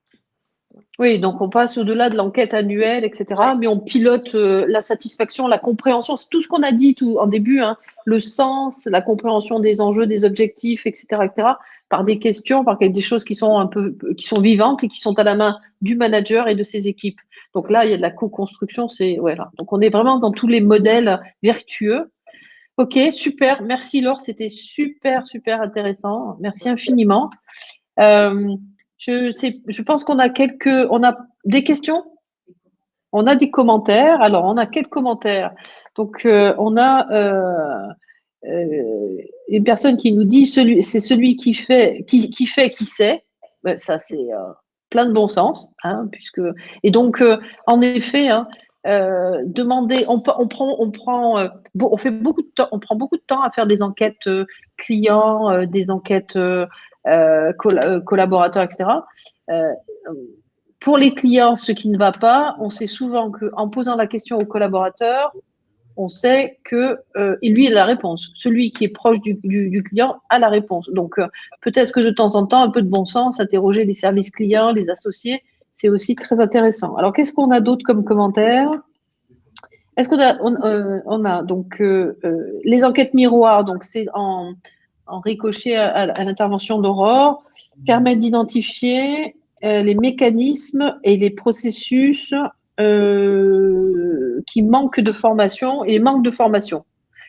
Oui, donc on passe au-delà de l'enquête annuelle, etc., Ouais. mais on pilote la satisfaction, la compréhension, c'est tout ce qu'on a dit tout en début, hein, le sens, la compréhension des enjeux, des objectifs, etc., par des questions, par des choses qui sont vivantes et qui sont à la main du manager et de ses équipes. Donc là, il y a de la co-construction, voilà. Donc on est vraiment dans tous les modèles vertueux. Ok, super, merci Laure, c'était super, super intéressant, merci infiniment. Je pense qu'on a on a des questions, on a des commentaires. Alors, on a quelques commentaires. Donc, on a une personne qui nous dit c'est celui qui fait, qui sait. Ben, ça, c'est plein de bon sens, hein, et donc, en effet, hein, demander, on fait beaucoup de temps, on prend beaucoup de temps à faire des enquêtes clients, des enquêtes collaborateurs, etc. Pour les clients, ce qui ne va pas, on sait souvent qu'en posant la question au collaborateur, on sait que lui, il a la réponse. Celui qui est proche du client a la réponse. Donc, peut-être que de temps en temps, un peu de bon sens, interroger les services clients, les associés, c'est aussi très intéressant. Alors, qu'est-ce qu'on a d'autre comme commentaire? Est-ce qu'on a, on a donc les enquêtes miroirs, donc c'est en ricochet à l'intervention d'Aurore, permettent d'identifier les mécanismes et les processus qui manquent de formation et les manques de formation,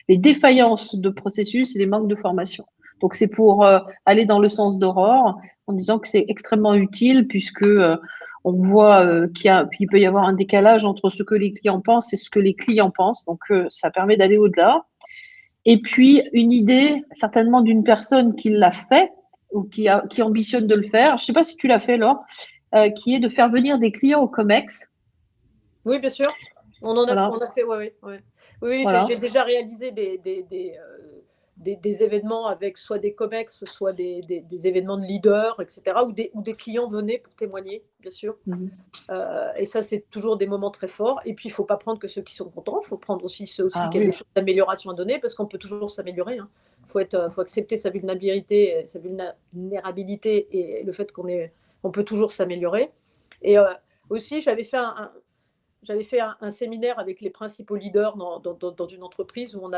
les défaillances de processus et les manques de formation. Donc c'est pour aller dans le sens d'Aurore en disant que c'est extrêmement utile puisque on voit qu'il peut y avoir un décalage entre ce que les clients pensent et ce que les clients pensent. Donc ça permet d'aller au-delà. Et puis une idée certainement d'une personne qui l'a fait ou qui ambitionne de le faire. Je ne sais pas si tu l'as fait, Laure, qui est de faire venir des clients au COMEX. Oui, bien sûr. On a fait, oui. Oui, voilà. J'ai déjà réalisé des événements avec soit des COMEX, soit des événements de leaders, etc., où des clients venaient pour témoigner, bien sûr. Et ça, c'est toujours des moments très forts. Et puis, il ne faut pas prendre que ceux qui sont contents, il faut prendre aussi ceux aussi qui ont des choses d'amélioration à donner, parce qu'on peut toujours s'améliorer. Il faut accepter sa vulnérabilité et le fait qu'on peut toujours s'améliorer. Et aussi, j'avais fait un séminaire avec les principaux leaders dans une entreprise où on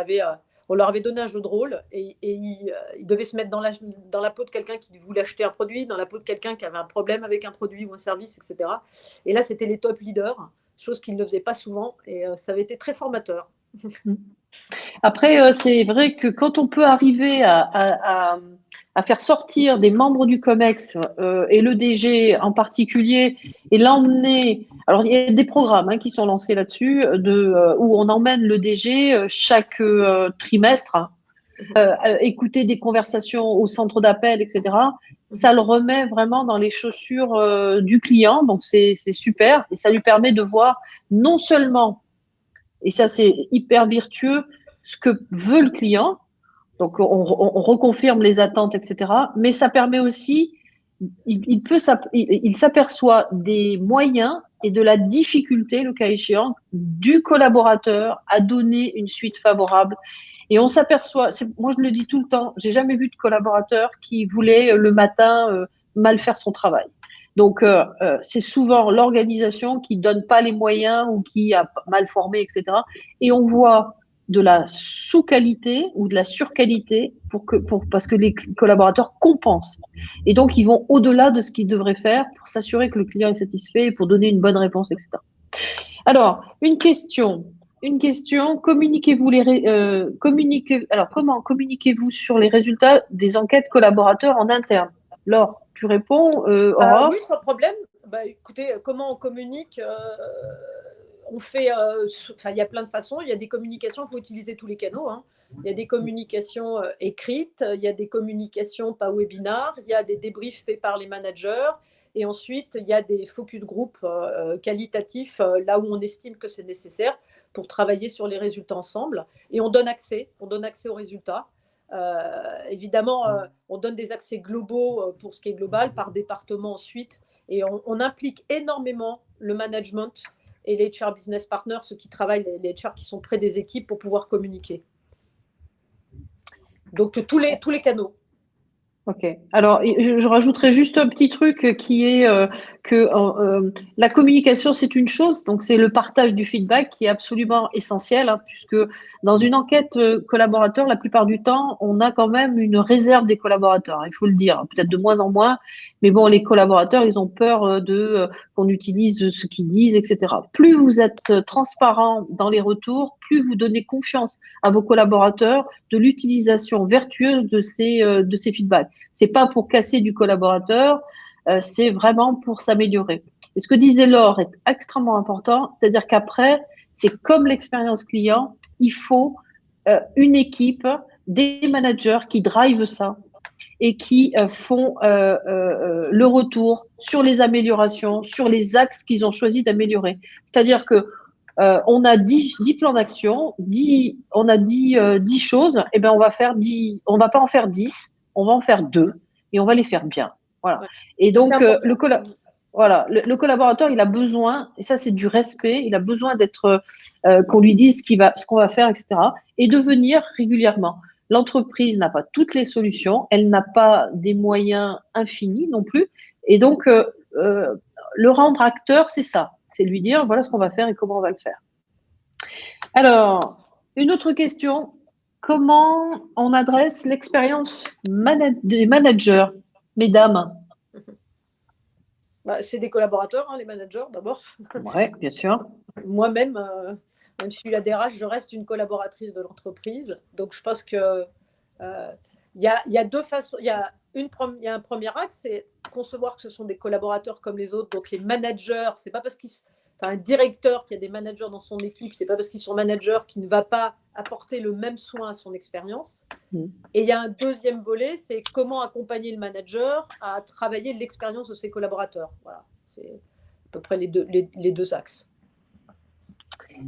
leur avait donné un jeu de rôle et ils devaient se mettre dans la peau de quelqu'un qui voulait acheter un produit, dans la peau de quelqu'un qui avait un problème avec un produit ou un service, etc. Et là, c'était les top leaders, chose qu'ils ne faisaient pas souvent, et ça avait été très formateur. Après, c'est vrai que quand on peut arriver à faire sortir des membres du COMEX et le DG en particulier et l'emmener. Alors, il y a des programmes qui sont lancés là-dessus où on emmène le DG chaque trimestre, écouter des conversations au centre d'appel, etc. Ça le remet vraiment dans les chaussures du client. Donc, c'est super. Et ça lui permet de voir non seulement, et ça, c'est hyper vertueux, ce que veut le client. Donc, on reconfirme les attentes, etc. Mais ça permet aussi, il s'aperçoit des moyens et de la difficulté, le cas échéant, du collaborateur à donner une suite favorable. Et on s'aperçoit, moi je le dis tout le temps, j'ai jamais vu de collaborateur qui voulait le matin mal faire son travail. Donc, c'est souvent l'organisation qui donne pas les moyens ou qui a mal formé, etc. Et on voit de la sous-qualité ou de la sur-qualité parce que les collaborateurs compensent. Et donc, ils vont au-delà de ce qu'ils devraient faire pour s'assurer que le client est satisfait et pour donner une bonne réponse, etc. Alors, une question. Communiquez-vous comment communiquez-vous sur les résultats des enquêtes collaborateurs en interne? Laure, tu réponds, Aurore? Oui, sans problème. Écoutez, comment on communique on fait, il y a plein de façons. Il y a des communications, il faut utiliser tous les canaux. Hein. Il y a des communications écrites, il y a des communications par webinar, il y a des débriefs faits par les managers. Et ensuite, il y a des focus group qualitatifs, là où on estime que c'est nécessaire pour travailler sur les résultats ensemble. Et on donne accès aux résultats. Évidemment, on donne des accès globaux pour ce qui est global, par département ensuite. Et on implique énormément le management et les HR business partners, ceux qui travaillent, les HR qui sont près des équipes pour pouvoir communiquer. Donc, tous les canaux. Ok. Alors, je rajouterais juste un petit truc qui est que la communication, c'est une chose, donc c'est le partage du feedback qui est absolument essentiel, hein, puisque dans une enquête collaborateur, la plupart du temps, on a quand même une réserve des collaborateurs, il faut le dire, peut-être de moins en moins, mais bon, les collaborateurs, ils ont peur qu'on utilise ce qu'ils disent, etc. Plus vous êtes transparent dans les retours, plus vous donnez confiance à vos collaborateurs de l'utilisation vertueuse de ces feedbacks. C'est pas pour casser du collaborateur, c'est vraiment pour s'améliorer. Et ce que disait Laure est extrêmement important, c'est-à-dire qu'après, c'est comme l'expérience client, il faut une équipe, des managers qui drivent ça et qui font le retour sur les améliorations, sur les axes qu'ils ont choisi d'améliorer. C'est-à-dire que on a 10 plans d'action, on a 10 choses, et ben on va pas en faire 10, on va en faire 2 et on va les faire bien. Voilà. Et donc le collaborateur, il a besoin, et ça c'est du respect, il a besoin d'être qu'on lui dise ce qu'on va faire, etc. Et de venir régulièrement. L'entreprise n'a pas toutes les solutions, elle n'a pas des moyens infinis non plus, et donc le rendre acteur, c'est ça. C'est lui dire, voilà ce qu'on va faire et comment on va le faire. Alors, une autre question. Comment on adresse l'expérience des managers, mesdames? C'est des collaborateurs, hein, les managers, d'abord. Oui, bien sûr. Moi-même, même si je suis la DRH, je reste une collaboratrice de l'entreprise. Donc, je pense que y a deux façons. Il y a un premier axe, c'est concevoir que ce sont des collaborateurs comme les autres. Donc, les managers, c'est pas parce un directeur qui a des managers dans son équipe, c'est pas parce qu'ils sont managers qu'il ne va pas apporter le même soin à son expérience. Et il y a un deuxième volet, c'est comment accompagner le manager à travailler l'expérience de ses collaborateurs. Voilà, c'est à peu près les deux axes.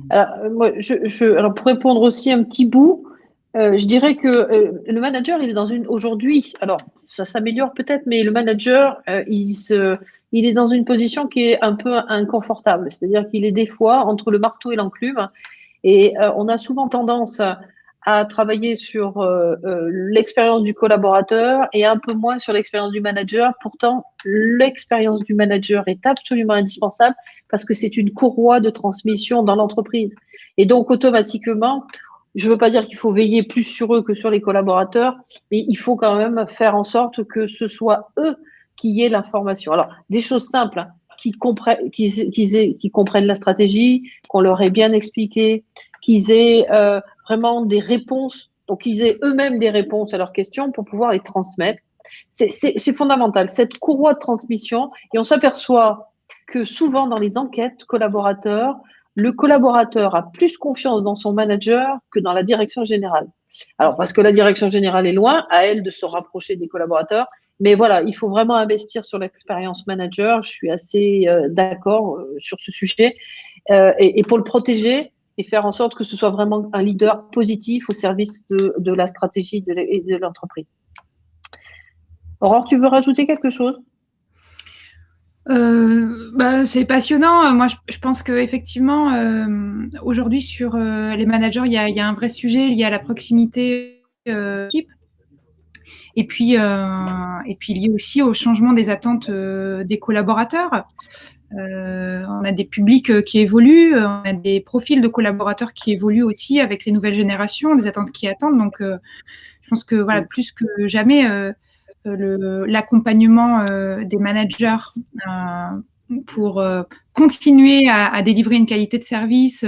Alors, pour répondre aussi un petit bout, je dirais que le manager, il est aujourd'hui, alors ça s'améliore peut-être, mais le manager, il est dans une position qui est un peu inconfortable. C'est-à-dire qu'il est des fois entre le marteau et l'enclume. Et on a souvent tendance à travailler sur l'expérience du collaborateur et un peu moins sur l'expérience du manager. Pourtant, l'expérience du manager est absolument indispensable parce que c'est une courroie de transmission dans l'entreprise. Et donc, automatiquement, je ne veux pas dire qu'il faut veiller plus sur eux que sur les collaborateurs, mais il faut quand même faire en sorte que ce soit eux qui aient l'information. Alors, des choses simples, hein, qu'ils comprennent la stratégie, qu'on leur ait bien expliqué, qu'ils aient vraiment des réponses, donc qu'ils aient eux-mêmes des réponses à leurs questions pour pouvoir les transmettre. C'est fondamental, cette courroie de transmission, et on s'aperçoit que souvent dans les enquêtes collaborateurs, le collaborateur a plus confiance dans son manager que dans la direction générale. Alors, parce que la direction générale est loin, à elle de se rapprocher des collaborateurs, mais voilà, il faut vraiment investir sur l'expérience manager. Je suis assez d'accord sur ce sujet. Et pour le protéger et faire en sorte que ce soit vraiment un leader positif au service de la stratégie de l'entreprise. Aurore, tu veux rajouter quelque chose? C'est passionnant. Moi, je pense qu'effectivement, aujourd'hui, sur les managers, il y a un vrai sujet lié à la proximité équipe. Et puis lié aussi au changement des attentes des collaborateurs. On a des publics qui évoluent, on a des profils de collaborateurs qui évoluent aussi avec les nouvelles générations, des attentes qui attendent. Donc, je pense que voilà, plus que jamais, l'accompagnement des managers pour continuer à délivrer une qualité de service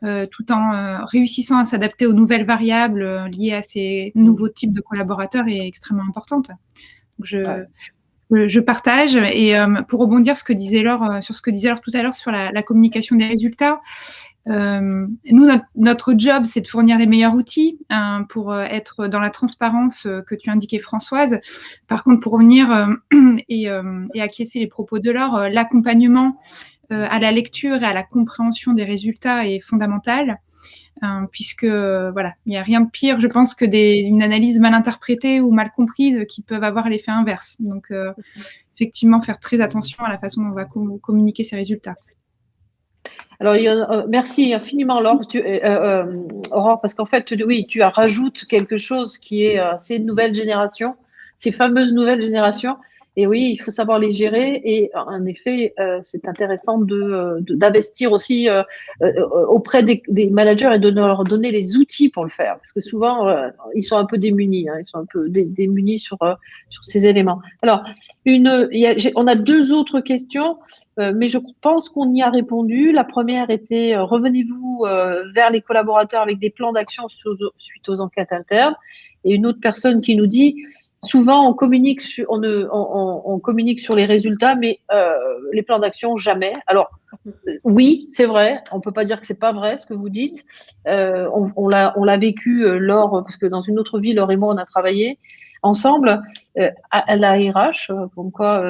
tout en réussissant à s'adapter aux nouvelles variables liées à ces nouveaux types de collaborateurs est extrêmement importante. Donc, je partage. Et pour rebondir sur ce que disait Laure tout à l'heure sur la communication des résultats, nous, notre job, c'est de fournir les meilleurs outils pour être dans la transparence que tu indiquais, Françoise. Par contre, pour revenir et acquiescer les propos de Laure, l'accompagnement à la lecture et à la compréhension des résultats est fondamental. Puisque voilà, il n'y a rien de pire, je pense, que une analyse mal interprétée ou mal comprise qui peuvent avoir l'effet inverse. Donc, effectivement, faire très attention à la façon dont on va communiquer ces résultats. Alors, merci infiniment, Laure, Aurore, parce qu'en fait, oui, tu rajoutes quelque chose qui est ces nouvelles générations, ces fameuses nouvelles générations. Et oui, il faut savoir les gérer. Et en effet, c'est intéressant d'investir aussi auprès des managers et de leur donner les outils pour le faire. Parce que souvent, ils sont un peu démunis. Ils sont un peu démunis sur ces éléments. Alors, on a 2 autres questions, mais je pense qu'on y a répondu. La première était, revenez-vous vers les collaborateurs avec des plans d'action suite aux enquêtes internes. Et une autre personne qui nous dit, souvent, on communique sur les résultats, mais les plans d'action, jamais. Alors, oui, c'est vrai. On ne peut pas dire que c'est pas vrai ce que vous dites. On l'a vécu, Laure, parce que dans une autre vie, Laure et moi, on a travaillé ensemble à la RH, comme quoi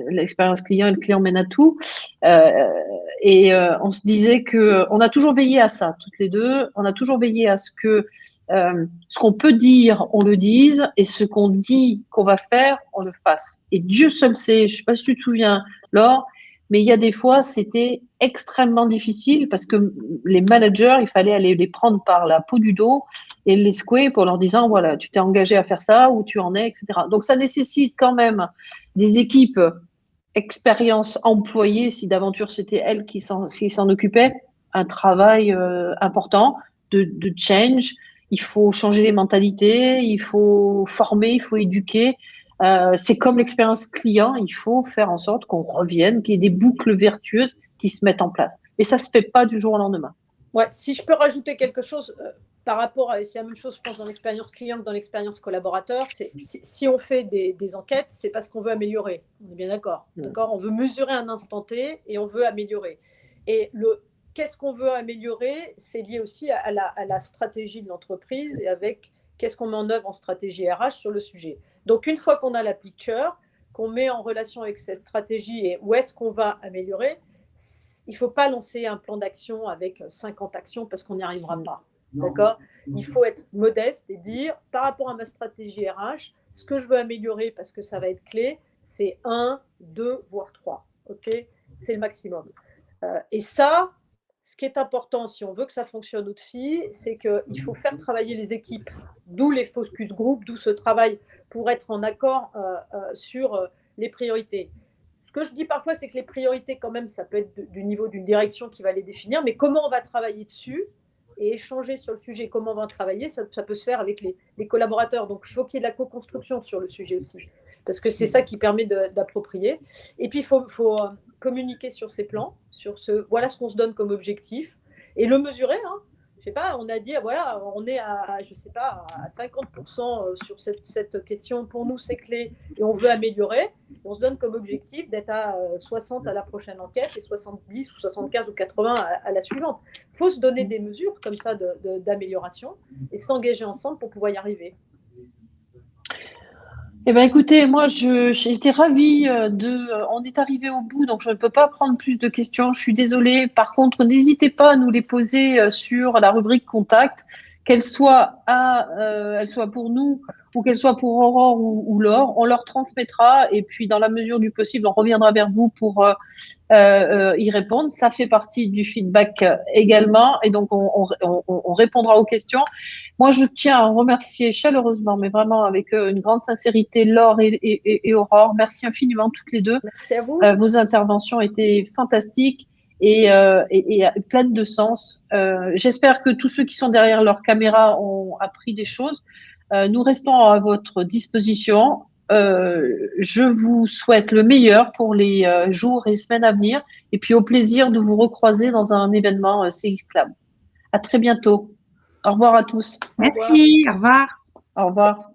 l'expérience client et le client mène à tout. On se disait qu'on a toujours veillé à ça, toutes les deux. On a toujours veillé à ce que ce qu'on peut dire, on le dise, et ce qu'on dit qu'on va faire, on le fasse. Et Dieu seul sait, je ne sais pas si tu te souviens, Laure, mais il y a des fois, c'était extrêmement difficile parce que les managers, il fallait aller les prendre par la peau du dos et les secouer pour leur disant, voilà, tu t'es engagé à faire ça, où tu en es, etc. Donc, ça nécessite quand même des équipes expérience employée, si d'aventure c'était elle qui s'en occupait, un travail important de change. Il faut changer les mentalités, il faut former, il faut éduquer. C'est comme l'expérience client, il faut faire en sorte qu'on revienne, qu'il y ait des boucles vertueuses qui se mettent en place. Et ça ne se fait pas du jour au lendemain. Ouais, si je peux rajouter quelque chose par rapport à, c'est la même chose, je pense, dans l'expérience client que dans l'expérience collaborateur, si on fait des enquêtes, c'est parce qu'on veut améliorer. On est bien d'accord. D'accord, on veut mesurer un instant T et on veut améliorer. Et qu'est-ce qu'on veut améliorer, c'est lié aussi à la stratégie de l'entreprise et avec qu'est-ce qu'on met en œuvre en stratégie RH sur le sujet. Donc, une fois qu'on a la picture, qu'on met en relation avec cette stratégie et où est-ce qu'on va améliorer, il ne faut pas lancer un plan d'action avec 50 actions parce qu'on n'y arrivera pas. D'accord ? Il faut être modeste et dire, par rapport à ma stratégie RH, ce que je veux améliorer parce que ça va être clé, c'est 1, 2, voire 3. Okay ? C'est le maximum. Et ça, ce qui est important, si on veut que ça fonctionne aussi, c'est qu'il faut faire travailler les équipes, d'où les focus group, d'où ce travail pour être en accord sur les priorités. Ce que je dis parfois, c'est que les priorités, quand même, ça peut être du niveau d'une direction qui va les définir, mais comment on va travailler dessus et échanger sur le sujet, comment on va travailler, ça peut se faire avec les collaborateurs. Donc, il faut qu'il y ait de la co-construction sur le sujet aussi, parce que c'est ça qui permet d'approprier. Et puis, il faut communiquer sur ces plans, voilà ce qu'on se donne comme objectif, et le mesurer. Je sais pas, on a dit, voilà, on est à 50% sur cette question. Pour nous, c'est clé et on veut améliorer. On se donne comme objectif d'être à 60 à la prochaine enquête et 70 ou 75 ou 80 à la suivante. Il faut se donner des mesures comme ça d'amélioration et s'engager ensemble pour pouvoir y arriver. Eh bien, écoutez, moi, j'étais ravie on est arrivé au bout, donc je ne peux pas prendre plus de questions. Je suis désolée. Par contre, n'hésitez pas à nous les poser sur la rubrique contact, qu'elles soient pour nous ou qu'elles soient pour Aurore ou Laure, on leur transmettra et puis dans la mesure du possible, on reviendra vers vous pour y répondre. Ça fait partie du feedback également et donc on répondra aux questions. Moi, je tiens à remercier chaleureusement, mais vraiment avec une grande sincérité, Laure et Aurore. Merci infiniment toutes les deux. Merci à vous. Vos interventions étaient fantastiques et pleines de sens. J'espère que tous ceux qui sont derrière leur caméra ont appris des choses. Nous restons à votre disposition. Je vous souhaite le meilleur pour les jours et semaines à venir et puis au plaisir de vous recroiser dans un événement CX Club. À très bientôt. Au revoir à tous. Merci, au revoir. Au revoir.